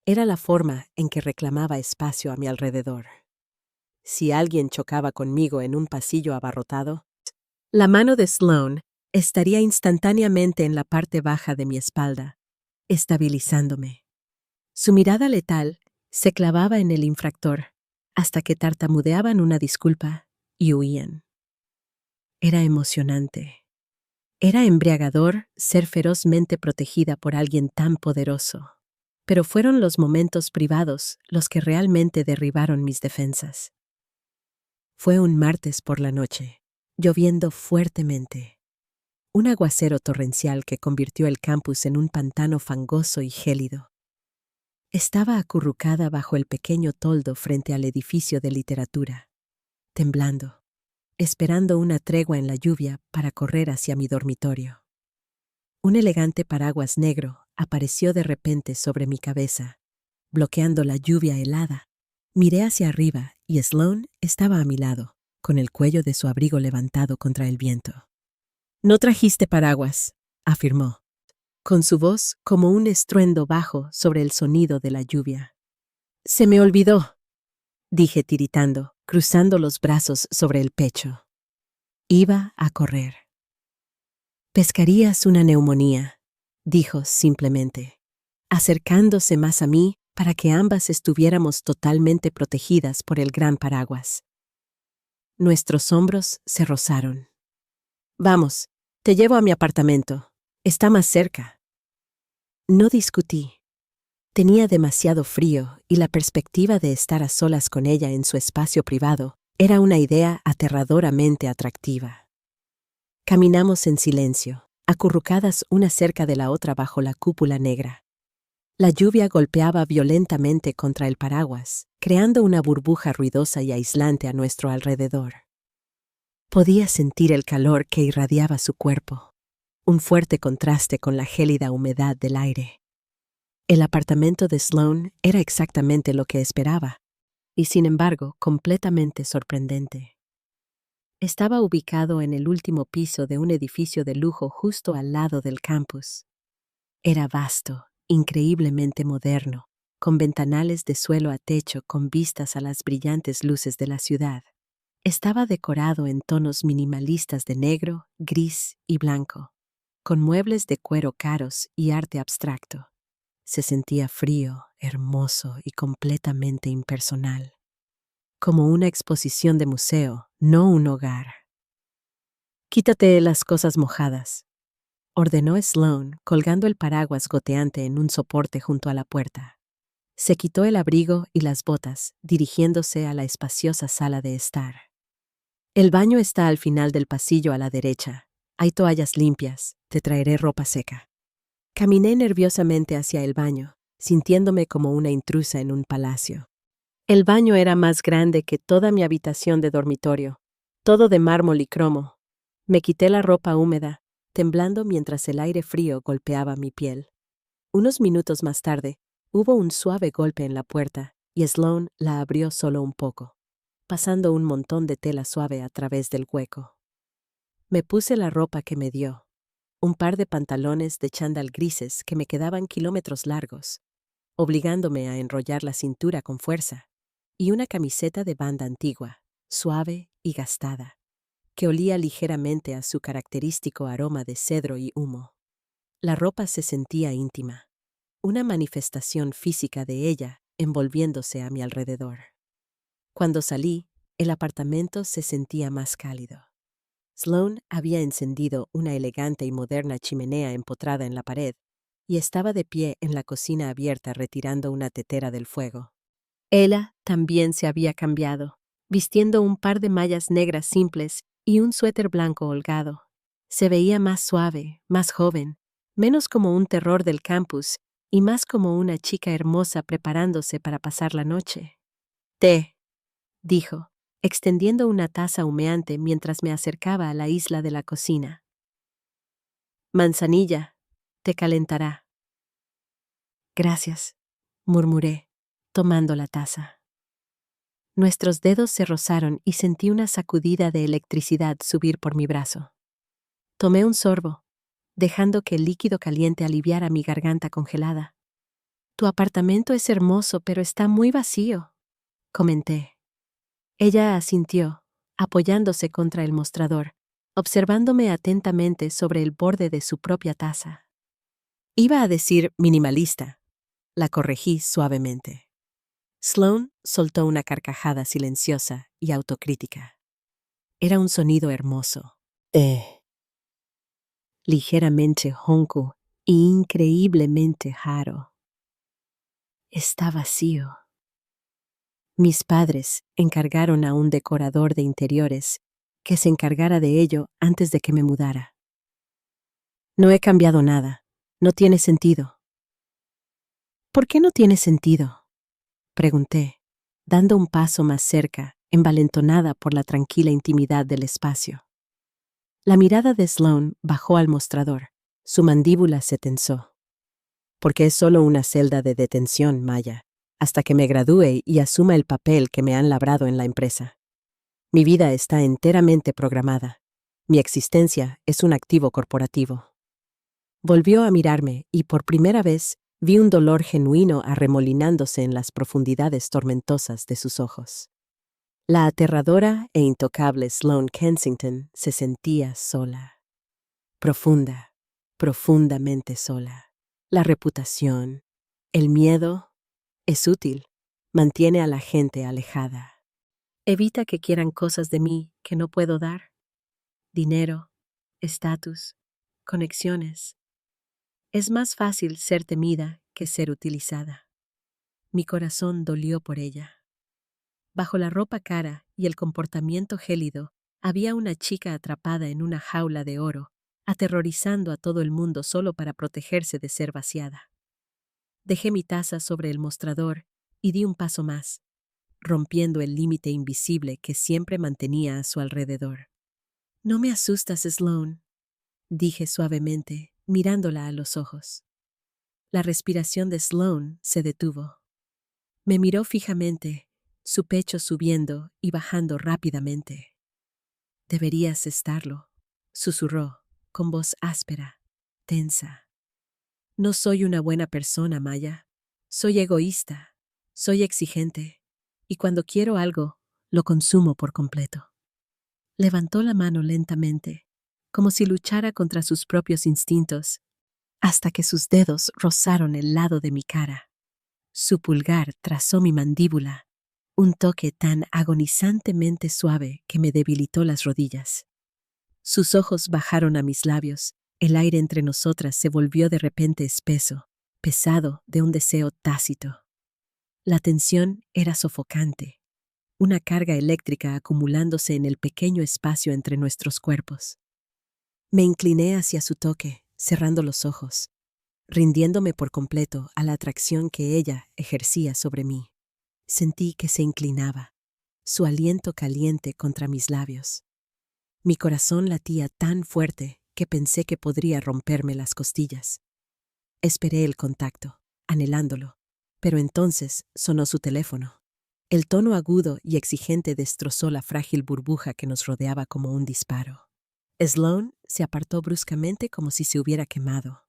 Era la forma en que reclamaba espacio a mi alrededor. Si alguien chocaba conmigo en un pasillo abarrotado, la mano de Sloane estaría instantáneamente en la parte baja de mi espalda, estabilizándome. Su mirada letal se clavaba en el infractor hasta que tartamudeaban una disculpa y huían. Era emocionante. Era embriagador ser ferozmente protegida por alguien tan poderoso. Pero fueron los momentos privados los que realmente derribaron mis defensas. Fue un martes por la noche, lloviendo fuertemente. Un aguacero torrencial que convirtió el campus en un pantano fangoso y gélido. Estaba acurrucada bajo el pequeño toldo frente al edificio de literatura, temblando, esperando una tregua en la lluvia para correr hacia mi dormitorio. Un elegante paraguas negro apareció de repente sobre mi cabeza, bloqueando la lluvia helada. Miré hacia arriba y Sloane estaba a mi lado, con el cuello de su abrigo levantado contra el viento. «No trajiste paraguas», afirmó, con su voz como un estruendo bajo sobre el sonido de la lluvia. «Se me olvidó», dije tiritando, cruzando los brazos sobre el pecho. Iba a correr. «Pescarías una neumonía», dijo simplemente, acercándose más a mí para que ambas estuviéramos totalmente protegidas por el gran paraguas. Nuestros hombros se rozaron. «Vamos, te llevo a mi apartamento. Está más cerca». No discutí. Tenía demasiado frío y la perspectiva de estar a solas con ella en su espacio privado era una idea aterradoramente atractiva. Caminamos en silencio, acurrucadas una cerca de la otra bajo la cúpula negra. La lluvia golpeaba violentamente contra el paraguas, creando una burbuja ruidosa y aislante a nuestro alrededor. Podía sentir el calor que irradiaba su cuerpo, un fuerte contraste con la gélida humedad del aire. El apartamento de Sloane era exactamente lo que esperaba, y sin embargo completamente sorprendente. Estaba ubicado en el último piso de un edificio de lujo justo al lado del campus. Era vasto, increíblemente moderno, con ventanales de suelo a techo con vistas a las brillantes luces de la ciudad. Estaba decorado en tonos minimalistas de negro, gris y blanco, con muebles de cuero caros y arte abstracto. Se sentía frío, hermoso y completamente impersonal. Como una exposición de museo, no un hogar. «Quítate las cosas mojadas», ordenó Sloane, colgando el paraguas goteante en un soporte junto a la puerta. Se quitó el abrigo y las botas, dirigiéndose a la espaciosa sala de estar. «El baño está al final del pasillo a la derecha. Hay toallas limpias. Te traeré ropa seca». Caminé nerviosamente hacia el baño, sintiéndome como una intrusa en un palacio. El baño era más grande que toda mi habitación de dormitorio, todo de mármol y cromo. Me quité la ropa húmeda, temblando mientras el aire frío golpeaba mi piel. Unos minutos más tarde, hubo un suave golpe en la puerta y Sloane la abrió solo un poco, pasando un montón de tela suave a través del hueco. Me puse la ropa que me dio, un par de pantalones de chándal grises que me quedaban kilómetros largos, obligándome a enrollar la cintura con fuerza, y una camiseta de banda antigua, suave y gastada, que olía ligeramente a su característico aroma de cedro y humo. La ropa se sentía íntima, una manifestación física de ella envolviéndose a mi alrededor. Cuando salí, el apartamento se sentía más cálido. Sloane había encendido una elegante y moderna chimenea empotrada en la pared y estaba de pie en la cocina abierta retirando una tetera del fuego. Ella también se había cambiado, vistiendo un par de mallas negras simples y un suéter blanco holgado. Se veía más suave, más joven, menos como un terror del campus y más como una chica hermosa preparándose para pasar la noche. «Té», dijo, extendiendo una taza humeante mientras me acercaba a la isla de la cocina. «Manzanilla, te calentará». «Gracias», murmuré, tomando la taza. Nuestros dedos se rozaron y sentí una sacudida de electricidad subir por mi brazo. Tomé un sorbo, dejando que el líquido caliente aliviara mi garganta congelada. «Tu apartamento es hermoso, pero está muy vacío», comenté. Ella asintió, apoyándose contra el mostrador, observándome atentamente sobre el borde de su propia taza. Iba a decir minimalista. La corregí suavemente. Sloane soltó una carcajada silenciosa y autocrítica. Era un sonido hermoso. Ligeramente honco e increíblemente raro. Está vacío. Mis padres encargaron a un decorador de interiores que se encargara de ello antes de que me mudara. No he cambiado nada. No tiene sentido. ¿Por qué no tiene sentido?, pregunté, dando un paso más cerca, envalentonada por la tranquila intimidad del espacio. La mirada de Sloane bajó al mostrador. Su mandíbula se tensó. «Porque es solo una celda de detención, Maya, hasta que me gradúe y asuma el papel que me han labrado en la empresa. Mi vida está enteramente programada. Mi existencia es un activo corporativo». Volvió a mirarme y por primera vez vi un dolor genuino arremolinándose en las profundidades tormentosas de sus ojos. La aterradora e intocable Sloane Kensington se sentía sola. Profunda, profundamente sola. La reputación, el miedo, es útil, mantiene a la gente alejada. Evita que quieran cosas de mí que no puedo dar. Dinero, estatus, conexiones. Es más fácil ser temida que ser utilizada. Mi corazón dolió por ella. Bajo la ropa cara y el comportamiento gélido, había una chica atrapada en una jaula de oro, aterrorizando a todo el mundo solo para protegerse de ser vaciada. Dejé mi taza sobre el mostrador y di un paso más, rompiendo el límite invisible que siempre mantenía a su alrededor. «No me asustas, Sloane», dije suavemente, mirándola a los ojos. La respiración de Sloane se detuvo. Me miró fijamente, su pecho subiendo y bajando rápidamente. «Deberías estarlo», susurró, con voz áspera, tensa. «No soy una buena persona, Maya. Soy egoísta, soy exigente, y cuando quiero algo, lo consumo por completo». Levantó la mano lentamente, como si luchara contra sus propios instintos, hasta que sus dedos rozaron el lado de mi cara. Su pulgar trazó mi mandíbula, un toque tan agonizantemente suave que me debilitó las rodillas. Sus ojos bajaron a mis labios, el aire entre nosotras se volvió de repente espeso, pesado de un deseo tácito. La tensión era sofocante, una carga eléctrica acumulándose en el pequeño espacio entre nuestros cuerpos. Me incliné hacia su toque, cerrando los ojos, rindiéndome por completo a la atracción que ella ejercía sobre mí. Sentí que se inclinaba, su aliento caliente contra mis labios. Mi corazón latía tan fuerte que pensé que podría romperme las costillas. Esperé el contacto, anhelándolo, pero entonces sonó su teléfono. El tono agudo y exigente destrozó la frágil burbuja que nos rodeaba como un disparo. Sloane se apartó bruscamente como si se hubiera quemado.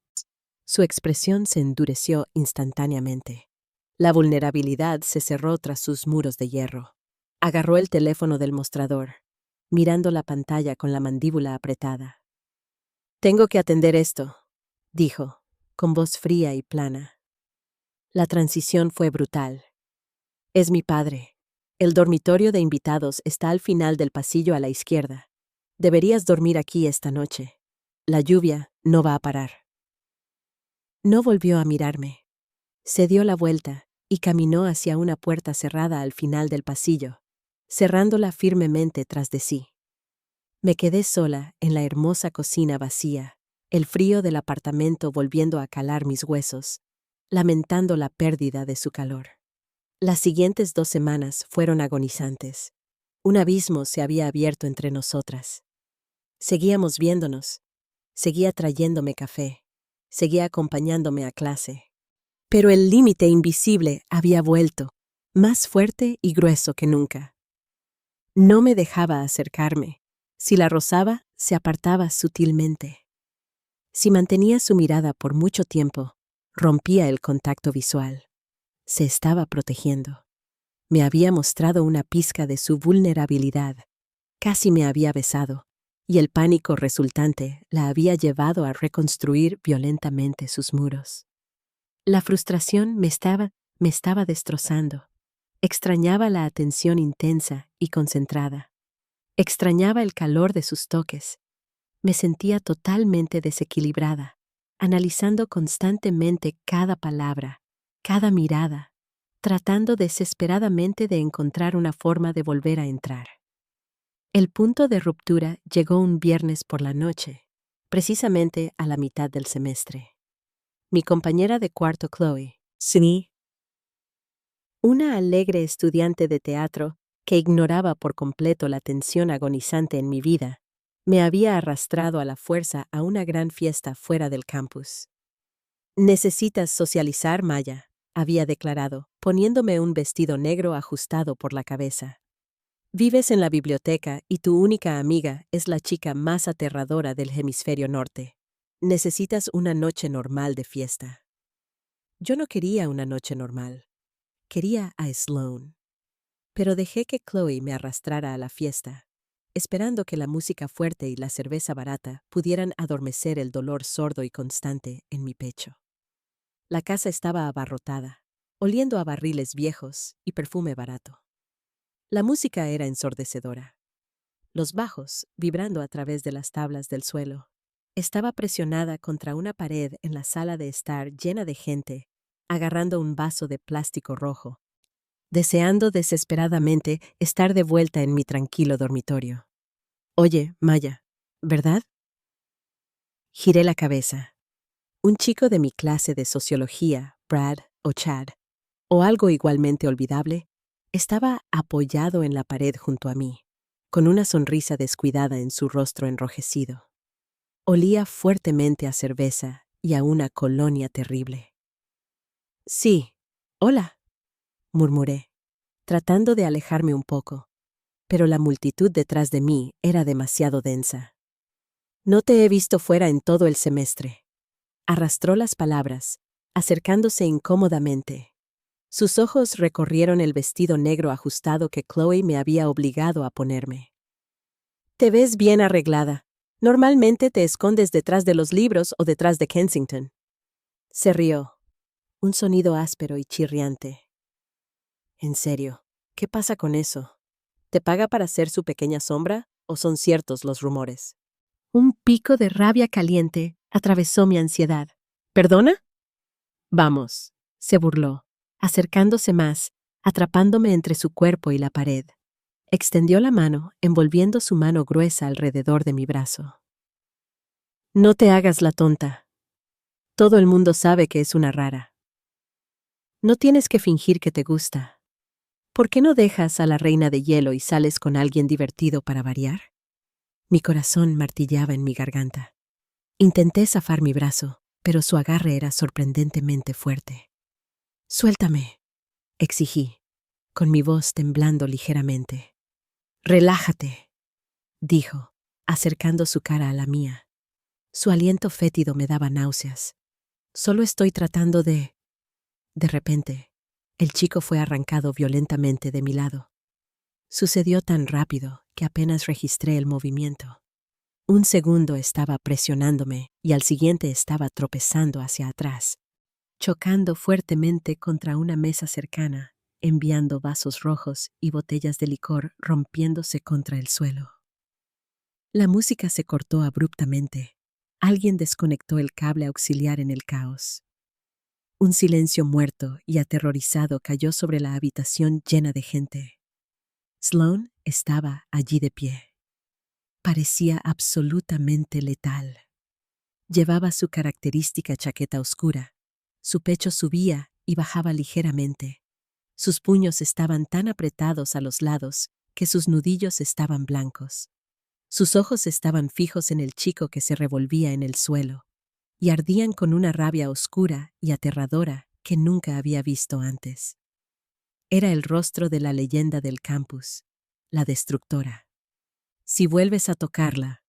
Su expresión se endureció instantáneamente. La vulnerabilidad se cerró tras sus muros de hierro. Agarró el teléfono del mostrador, mirando la pantalla con la mandíbula apretada. «Tengo que atender esto», dijo, con voz fría y plana. La transición fue brutal. Es mi padre. El dormitorio de invitados está al final del pasillo a la izquierda. Deberías dormir aquí esta noche. La lluvia no va a parar. No volvió a mirarme. Se dio la vuelta y caminó hacia una puerta cerrada al final del pasillo, cerrándola firmemente tras de sí. Me quedé sola en la hermosa cocina vacía, el frío del apartamento volviendo a calar mis huesos, lamentando la pérdida de su calor. Las siguientes 2 semanas fueron agonizantes. Un abismo se había abierto entre nosotras. Seguíamos viéndonos. Seguía trayéndome café. Seguía acompañándome a clase. Pero el límite invisible había vuelto, más fuerte y grueso que nunca. No me dejaba acercarme. Si la rozaba, se apartaba sutilmente. Si mantenía su mirada por mucho tiempo, rompía el contacto visual. Se estaba protegiendo. Me había mostrado una pizca de su vulnerabilidad. Casi me había besado, y el pánico resultante la había llevado a reconstruir violentamente sus muros. La frustración me estaba destrozando. Extrañaba la atención intensa y concentrada. Extrañaba el calor de sus toques. Me sentía totalmente desequilibrada, analizando constantemente cada palabra, cada mirada, tratando desesperadamente de encontrar una forma de volver a entrar. El punto de ruptura llegó un viernes por la noche, precisamente a la mitad del semestre. Mi compañera de cuarto, Chloe, sí, una alegre estudiante de teatro que ignoraba por completo la tensión agonizante en mi vida, me había arrastrado a la fuerza a una gran fiesta fuera del campus. «Necesitas socializar, Maya», había declarado, poniéndome un vestido negro ajustado por la cabeza. «Vives en la biblioteca y tu única amiga es la chica más aterradora del hemisferio norte. Necesitas una noche normal de fiesta». Yo no quería una noche normal. Quería a Sloane. Pero dejé que Chloe me arrastrara a la fiesta, esperando que la música fuerte y la cerveza barata pudieran adormecer el dolor sordo y constante en mi pecho. La casa estaba abarrotada, oliendo a barriles viejos y perfume barato. La música era ensordecedora. Los bajos, vibrando a través de las tablas del suelo. Estaba presionada contra una pared en la sala de estar llena de gente, agarrando un vaso de plástico rojo, deseando desesperadamente estar de vuelta en mi tranquilo dormitorio. «Oye, Maya, ¿verdad?». Giré la cabeza. Un chico de mi clase de sociología, Brad o Chad, o algo igualmente olvidable, estaba apoyado en la pared junto a mí, con una sonrisa descuidada en su rostro enrojecido. Olía fuertemente a cerveza y a una colonia terrible. «Sí, hola», murmuré, tratando de alejarme un poco, pero la multitud detrás de mí era demasiado densa. «No te he visto fuera en todo el semestre». Arrastró las palabras, acercándose incómodamente. Sus ojos recorrieron el vestido negro ajustado que Chloe me había obligado a ponerme. «Te ves bien arreglada. Normalmente te escondes detrás de los libros o detrás de Kensington». Se rió, un sonido áspero y chirriante. «En serio, ¿qué pasa con eso? ¿Te paga para ser su pequeña sombra o son ciertos los rumores?» Un pico de rabia caliente atravesó mi ansiedad. «¿Perdona?» «Vamos», se burló, acercándose más, atrapándome entre su cuerpo y la pared. Extendió la mano, envolviendo su mano gruesa alrededor de mi brazo. «No te hagas la tonta. Todo el mundo sabe que es una rara. No tienes que fingir que te gusta. ¿Por qué no dejas a la reina de hielo y sales con alguien divertido para variar?» Mi corazón martillaba en mi garganta. Intenté zafar mi brazo, pero su agarre era sorprendentemente fuerte. «Suéltame», exigí, con mi voz temblando ligeramente. «Relájate», dijo, acercando su cara a la mía. Su aliento fétido me daba náuseas. «Solo estoy tratando de...». De repente, el chico fue arrancado violentamente de mi lado. Sucedió tan rápido que apenas registré el movimiento. Un segundo estaba presionándome y al siguiente estaba tropezando hacia atrás, chocando fuertemente contra una mesa cercana, enviando vasos rojos y botellas de licor rompiéndose contra el suelo. La música se cortó abruptamente. Alguien desconectó el cable auxiliar en el caos. Un silencio muerto y aterrorizado cayó sobre la habitación llena de gente. Sloane estaba allí de pie. Parecía absolutamente letal. Llevaba su característica chaqueta oscura. Su pecho subía y bajaba ligeramente. Sus puños estaban tan apretados a los lados que sus nudillos estaban blancos. Sus ojos estaban fijos en el chico que se revolvía en el suelo, y ardían con una rabia oscura y aterradora que nunca había visto antes. Era el rostro de la leyenda del campus, la destructora. «Si vuelves a tocarla»,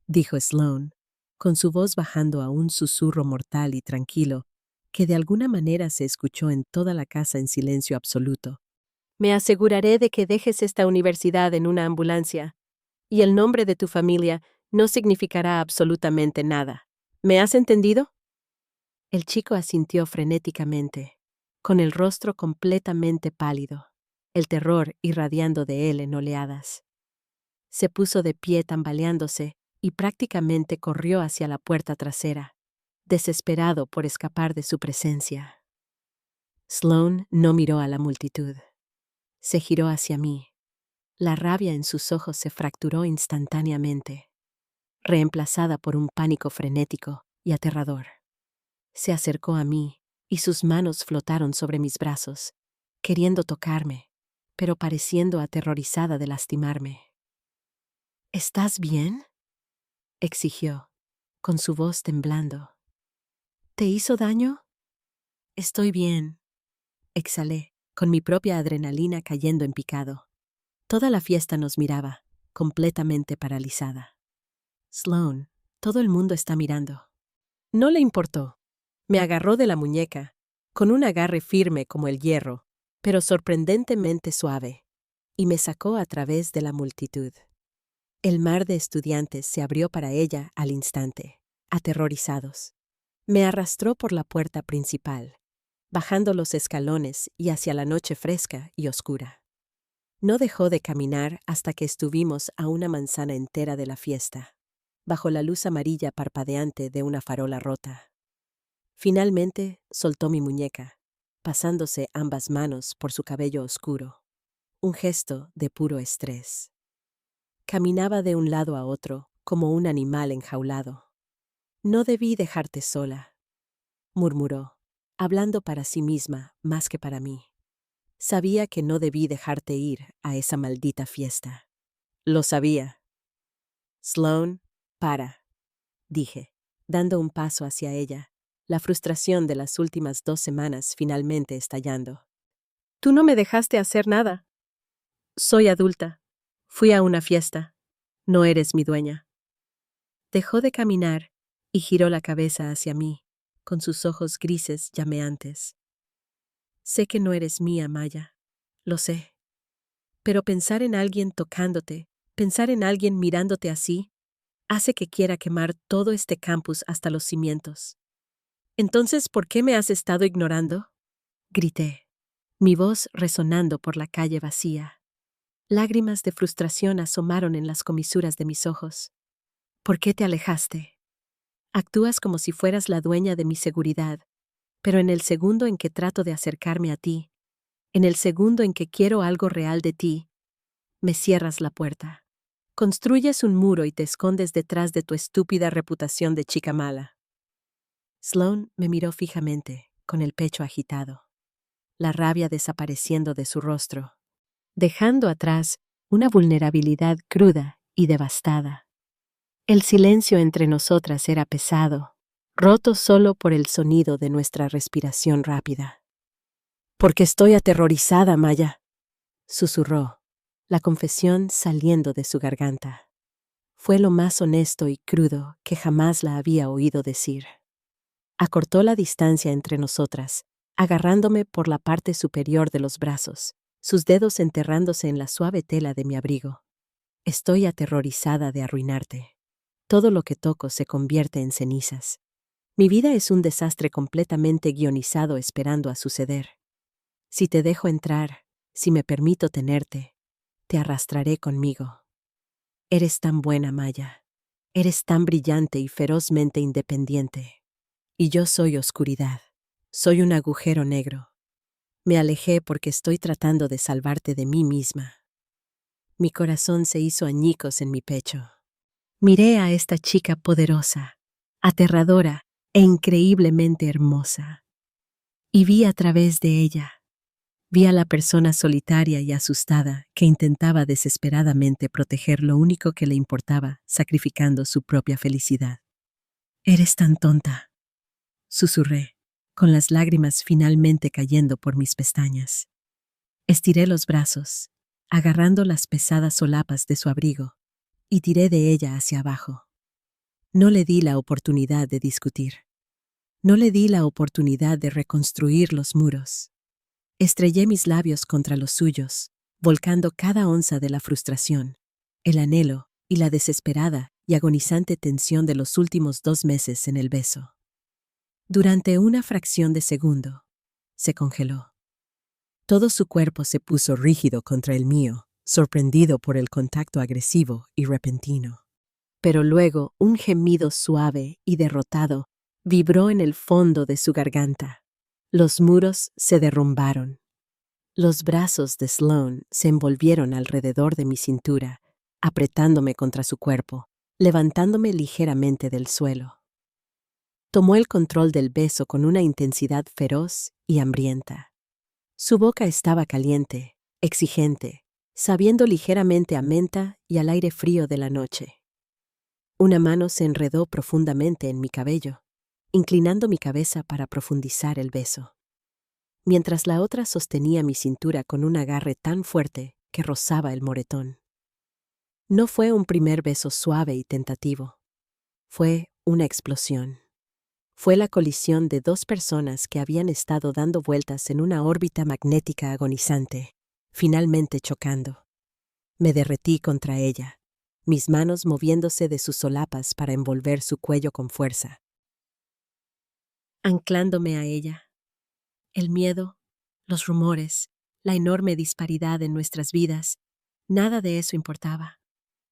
dijo Sloane, con su voz bajando a un susurro mortal y tranquilo que de alguna manera se escuchó en toda la casa en silencio absoluto. «Me aseguraré de que dejes esta universidad en una ambulancia, y el nombre de tu familia no significará absolutamente nada. ¿Me has entendido?» El chico asintió frenéticamente, con el rostro completamente pálido, el terror irradiando de él en oleadas. Se puso de pie tambaleándose y prácticamente corrió hacia la puerta trasera, desesperado por escapar de su presencia. Sloane no miró a la multitud. Se giró hacia mí. La rabia en sus ojos se fracturó instantáneamente, reemplazada por un pánico frenético y aterrador. Se acercó a mí y sus manos flotaron sobre mis brazos, queriendo tocarme, pero pareciendo aterrorizada de lastimarme. «¿Estás bien?», exigió, con su voz temblando. «¿Te hizo daño?» «Estoy bien», exhalé, con mi propia adrenalina cayendo en picado. Toda la fiesta nos miraba, completamente paralizada. «Sloane, todo el mundo está mirando». No le importó. Me agarró de la muñeca, con un agarre firme como el hierro, pero sorprendentemente suave, y me sacó a través de la multitud. El mar de estudiantes se abrió para ella al instante, aterrorizados. Me arrastró por la puerta principal, bajando los escalones y hacia la noche fresca y oscura. No dejó de caminar hasta que estuvimos a una manzana entera de la fiesta, bajo la luz amarilla parpadeante de una farola rota. Finalmente soltó mi muñeca, pasándose ambas manos por su cabello oscuro, un gesto de puro estrés. Caminaba de un lado a otro como un animal enjaulado. «No debí dejarte sola», murmuró, hablando para sí misma más que para mí. «Sabía que no debí dejarte ir a esa maldita fiesta. Lo sabía». «Sloane, para», dije, dando un paso hacia ella, la frustración de las últimas 2 semanas finalmente estallando. «Tú no me dejaste hacer nada. Soy adulta. Fui a una fiesta. No eres mi dueña». Dejó de caminar y giró la cabeza hacia mí, con sus ojos grises llameantes. «Sé que no eres mía, Maya. Lo sé. Pero pensar en alguien tocándote, pensar en alguien mirándote así, hace que quiera quemar todo este campus hasta los cimientos. Entonces, ¿por qué me has estado ignorando?», grité, mi voz resonando por la calle vacía. Lágrimas de frustración asomaron en las comisuras de mis ojos. «¿Por qué te alejaste? Actúas como si fueras la dueña de mi seguridad, pero en el segundo en que trato de acercarme a ti, en el segundo en que quiero algo real de ti, me cierras la puerta. Construyes un muro y te escondes detrás de tu estúpida reputación de chica mala». Sloane me miró fijamente, con el pecho agitado, la rabia desapareciendo de su rostro, dejando atrás una vulnerabilidad cruda y devastada. El silencio entre nosotras era pesado, roto solo por el sonido de nuestra respiración rápida. «Porque estoy aterrorizada, Maya», susurró, la confesión saliendo de su garganta. Fue lo más honesto y crudo que jamás la había oído decir. Acortó la distancia entre nosotras, agarrándome por la parte superior de los brazos, sus dedos enterrándose en la suave tela de mi abrigo. «Estoy aterrorizada de arruinarte». Todo lo que toco se convierte en cenizas. Mi vida es un desastre completamente guionizado esperando a suceder. Si te dejo entrar, si me permito tenerte, te arrastraré conmigo. Eres tan buena, Maya. Eres tan brillante y ferozmente independiente. Y yo soy oscuridad. Soy un agujero negro. Me alejé porque estoy tratando de salvarte de mí misma. Mi corazón se hizo añicos en mi pecho. Miré a esta chica poderosa, aterradora e increíblemente hermosa. Y vi a través de ella. Vi a la persona solitaria y asustada que intentaba desesperadamente proteger lo único que le importaba, sacrificando su propia felicidad. «Eres tan tonta», susurré, con las lágrimas finalmente cayendo por mis pestañas. Estiré los brazos, agarrando las pesadas solapas de su abrigo, y tiré de ella hacia abajo. No le di la oportunidad de discutir. No le di la oportunidad de reconstruir los muros. Estrellé mis labios contra los suyos, volcando cada onza de la frustración, el anhelo y la desesperada y agonizante tensión de los últimos 2 meses en el beso. Durante una fracción de segundo, se congeló. Todo su cuerpo se puso rígido contra el mío, sorprendido por el contacto agresivo y repentino. Pero luego un gemido suave y derrotado vibró en el fondo de su garganta. Los muros se derrumbaron. Los brazos de Sloane se envolvieron alrededor de mi cintura, apretándome contra su cuerpo, levantándome ligeramente del suelo. Tomó el control del beso con una intensidad feroz y hambrienta. Su boca estaba caliente, exigente, sabiendo ligeramente a menta y al aire frío de la noche. Una mano se enredó profundamente en mi cabello, inclinando mi cabeza para profundizar el beso, mientras la otra sostenía mi cintura con un agarre tan fuerte que rozaba el moretón. No fue un primer beso suave y tentativo. Fue una explosión. Fue la colisión de 2 personas que habían estado dando vueltas en una órbita magnética agonizante, finalmente chocando. Me derretí contra ella, mis manos moviéndose de sus solapas para envolver su cuello con fuerza. Anclándome a ella. El miedo, los rumores, la enorme disparidad en nuestras vidas, nada de eso importaba.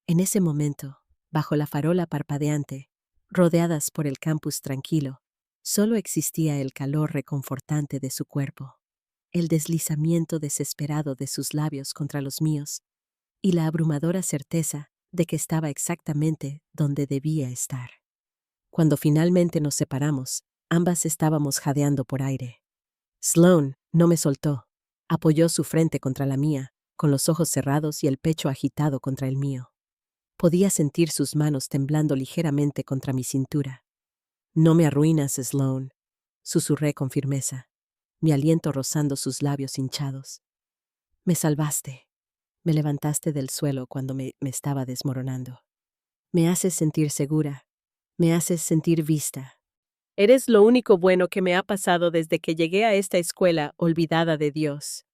En ese momento, bajo la farola parpadeante, rodeadas por el campus tranquilo, solo existía el calor reconfortante de su cuerpo, el deslizamiento desesperado de sus labios contra los míos y la abrumadora certeza de que estaba exactamente donde debía estar. Cuando finalmente nos separamos, ambas estábamos jadeando por aire. Sloane no me soltó. Apoyó su frente contra la mía, con los ojos cerrados y el pecho agitado contra el mío. Podía sentir sus manos temblando ligeramente contra mi cintura. «No me arruinas, Sloane», susurré con firmeza, mi aliento rozando sus labios hinchados. «Me salvaste. Me levantaste del suelo cuando me estaba desmoronando. Me haces sentir segura. Me haces sentir vista. Eres lo único bueno que me ha pasado desde que llegué a esta escuela olvidada de Dios».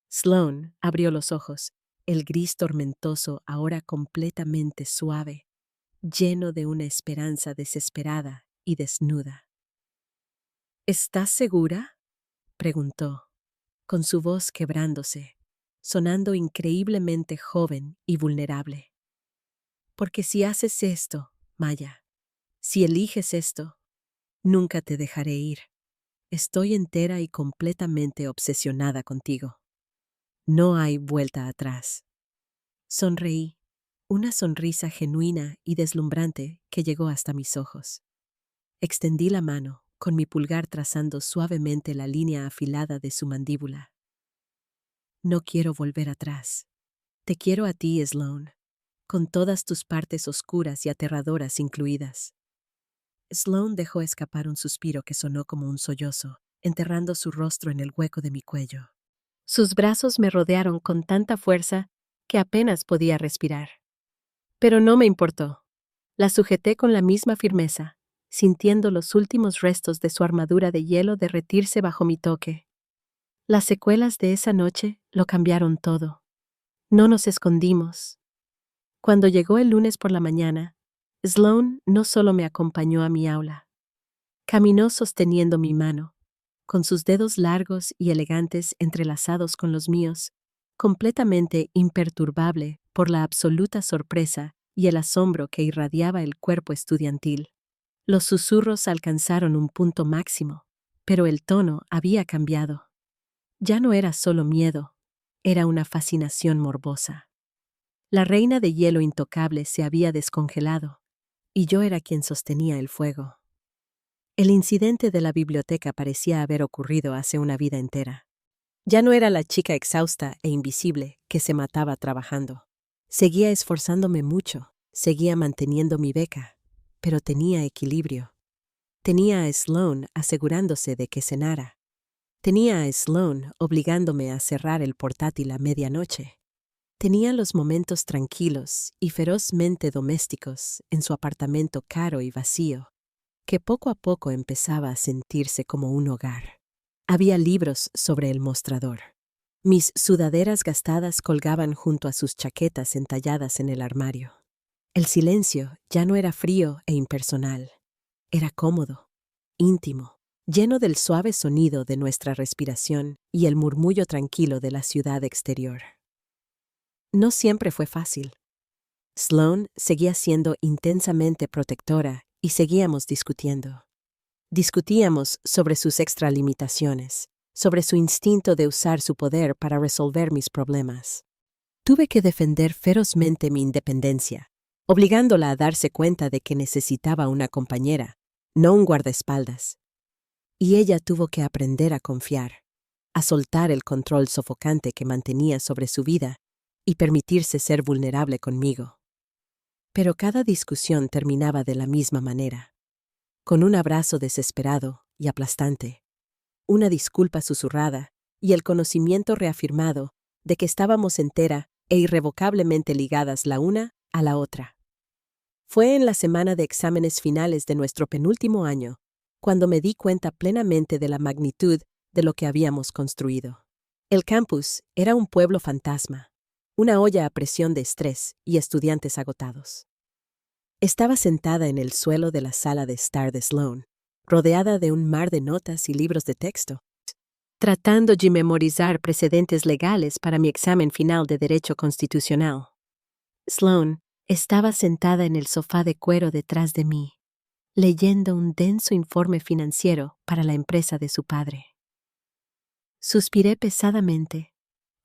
Sloane abrió los ojos, el gris tormentoso ahora completamente suave, lleno de una esperanza desesperada y desnuda. «¿Estás segura?», preguntó, con su voz quebrándose, sonando increíblemente joven y vulnerable. «Porque si haces esto, Maya, si eliges esto, nunca te dejaré ir. Estoy entera y completamente obsesionada contigo. No hay vuelta atrás». Sonreí, una sonrisa genuina y deslumbrante que llegó hasta mis ojos. Extendí la mano, con mi pulgar trazando suavemente la línea afilada de su mandíbula. «No quiero volver atrás. Te quiero a ti, Sloane, con todas tus partes oscuras y aterradoras incluidas». Sloane dejó escapar un suspiro que sonó como un sollozo, enterrando su rostro en el hueco de mi cuello. Sus brazos me rodearon con tanta fuerza que apenas podía respirar. Pero no me importó. La sujeté con la misma firmeza, sintiendo los últimos restos de su armadura de hielo derretirse bajo mi toque. Las secuelas de esa noche lo cambiaron todo. No nos escondimos. Cuando llegó el lunes por la mañana, Sloan no solo me acompañó a mi aula. Caminó sosteniendo mi mano, con sus dedos largos y elegantes entrelazados con los míos, completamente imperturbable por la absoluta sorpresa y el asombro que irradiaba el cuerpo estudiantil. Los susurros alcanzaron un punto máximo, pero el tono había cambiado. Ya no era solo miedo, era una fascinación morbosa. La reina de hielo intocable se había descongelado, y yo era quien sostenía el fuego. El incidente de la biblioteca parecía haber ocurrido hace una vida entera. Ya no era la chica exhausta e invisible que se mataba trabajando. Seguía esforzándome mucho, seguía manteniendo mi beca, pero tenía equilibrio. Tenía a Sloan asegurándose de que cenara. Tenía a Sloan obligándome a cerrar el portátil a medianoche. Tenía los momentos tranquilos y ferozmente domésticos en su apartamento caro y vacío, que poco a poco empezaba a sentirse como un hogar. Había libros sobre el mostrador. Mis sudaderas gastadas colgaban junto a sus chaquetas entalladas en el armario. El silencio ya no era frío e impersonal. Era cómodo, íntimo, lleno del suave sonido de nuestra respiración y el murmullo tranquilo de la ciudad exterior. No siempre fue fácil. Sloan seguía siendo intensamente protectora y seguíamos discutiendo. Discutíamos sobre sus extralimitaciones, sobre su instinto de usar su poder para resolver mis problemas. Tuve que defender ferozmente mi independencia, obligándola a darse cuenta de que necesitaba una compañera, no un guardaespaldas. Y ella tuvo que aprender a confiar, a soltar el control sofocante que mantenía sobre su vida y permitirse ser vulnerable conmigo. Pero cada discusión terminaba de la misma manera, con un abrazo desesperado y aplastante, una disculpa susurrada y el conocimiento reafirmado de que estábamos entera e irrevocablemente ligadas la una a la otra. Fue en la semana de exámenes finales de nuestro penúltimo año cuando me di cuenta plenamente de la magnitud de lo que habíamos construido. El campus era un pueblo fantasma, una olla a presión de estrés y estudiantes agotados. Estaba sentada en el suelo de la sala de estar de Sloan, rodeada de un mar de notas y libros de texto, tratando de memorizar precedentes legales para mi examen final de Derecho Constitucional. Sloan estaba sentada en el sofá de cuero detrás de mí, leyendo un denso informe financiero para la empresa de su padre. Suspiré pesadamente,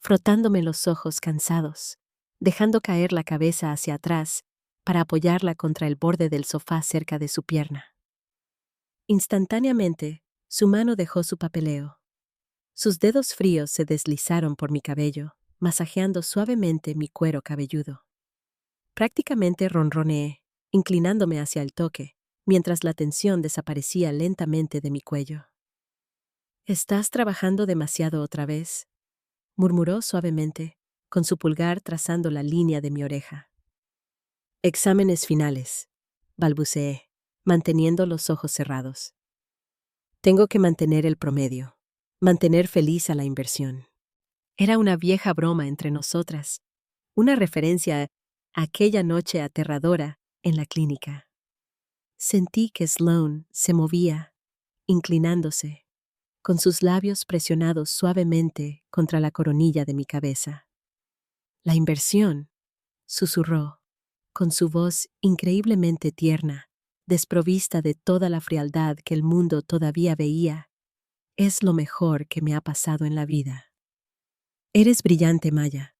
frotándome los ojos cansados, dejando caer la cabeza hacia atrás para apoyarla contra el borde del sofá cerca de su pierna. Instantáneamente, su mano dejó su papeleo. Sus dedos fríos se deslizaron por mi cabello, masajeando suavemente mi cuero cabelludo. Prácticamente ronroneé, inclinándome hacia el toque, mientras la tensión desaparecía lentamente de mi cuello. «¿Estás trabajando demasiado otra vez?», murmuró suavemente, con su pulgar trazando la línea de mi oreja. «Exámenes finales», balbuceé, manteniendo los ojos cerrados. «Tengo que mantener el promedio, mantener feliz a la inversión». Era una vieja broma entre nosotras, una referencia a aquella noche aterradora en la clínica. Sentí que Sloan se movía, inclinándose, con sus labios presionados suavemente contra la coronilla de mi cabeza. «La inversión», susurró, con su voz increíblemente tierna, desprovista de toda la frialdad que el mundo todavía veía, «es lo mejor que me ha pasado en la vida». «Eres brillante, Maya.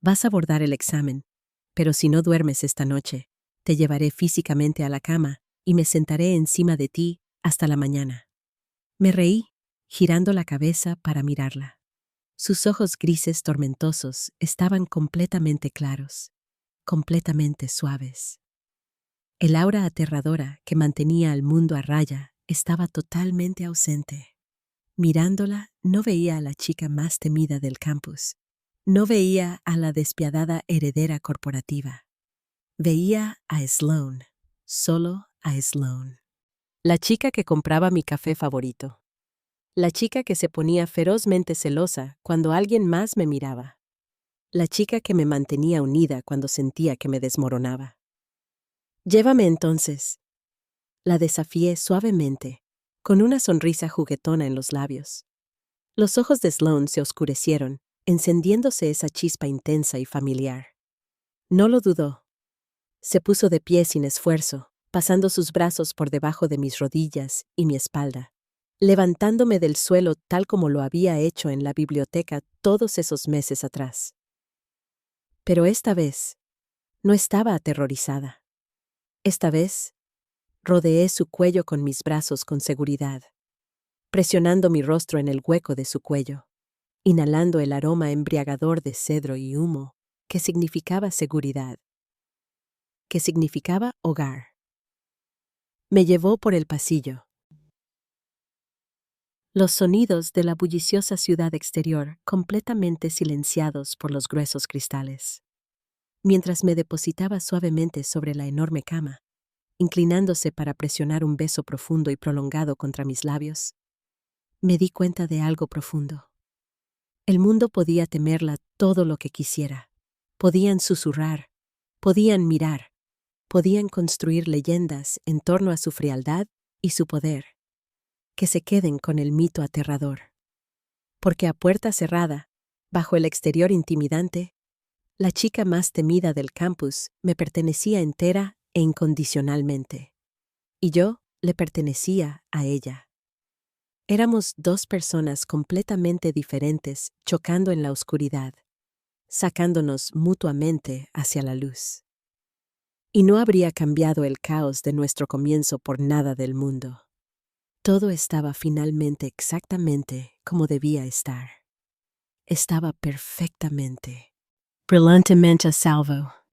Vas a abordar el examen, pero si no duermes esta noche, te llevaré físicamente a la cama y me sentaré encima de ti hasta la mañana». Me reí, girando la cabeza para mirarla. Sus ojos grises tormentosos estaban completamente claros, completamente suaves. El aura aterradora que mantenía al mundo a raya estaba totalmente ausente. Mirándola, no veía a la chica más temida del campus. No veía a la despiadada heredera corporativa. Veía a Sloan, solo a Sloan. La chica que compraba mi café favorito. La chica que se ponía ferozmente celosa cuando alguien más me miraba. La chica que me mantenía unida cuando sentía que me desmoronaba. Llévame entonces. La desafié suavemente, con una sonrisa juguetona en los labios. Los ojos de Sloane se oscurecieron, encendiéndose esa chispa intensa y familiar. No lo dudó. Se puso de pie sin esfuerzo, pasando sus brazos por debajo de mis rodillas y mi espalda, levantándome del suelo tal como lo había hecho en la biblioteca todos esos meses atrás. Pero esta vez, no estaba aterrorizada. Esta vez, rodeé su cuello con mis brazos con seguridad, presionando mi rostro en el hueco de su cuello, inhalando el aroma embriagador de cedro y humo, que significaba seguridad, que significaba hogar. Me llevó por el pasillo. Los sonidos de la bulliciosa ciudad exterior completamente silenciados por los gruesos cristales. Mientras me depositaba suavemente sobre la enorme cama, inclinándose para presionar un beso profundo y prolongado contra mis labios, me di cuenta de algo profundo. El mundo podía temerla todo lo que quisiera. Podían susurrar, podían mirar, podían construir leyendas en torno a su frialdad y su poder. Que se queden con el mito aterrador. Porque a puerta cerrada, bajo el exterior intimidante, la chica más temida del campus me pertenecía entera e incondicionalmente. Y yo le pertenecía a ella. Éramos dos personas completamente diferentes chocando en la oscuridad, sacándonos mutuamente hacia la luz. Y no habría cambiado el caos de nuestro comienzo por nada del mundo. Todo estaba finalmente exactamente como debía estar. Estaba perfectamente, brillantemente a salvo.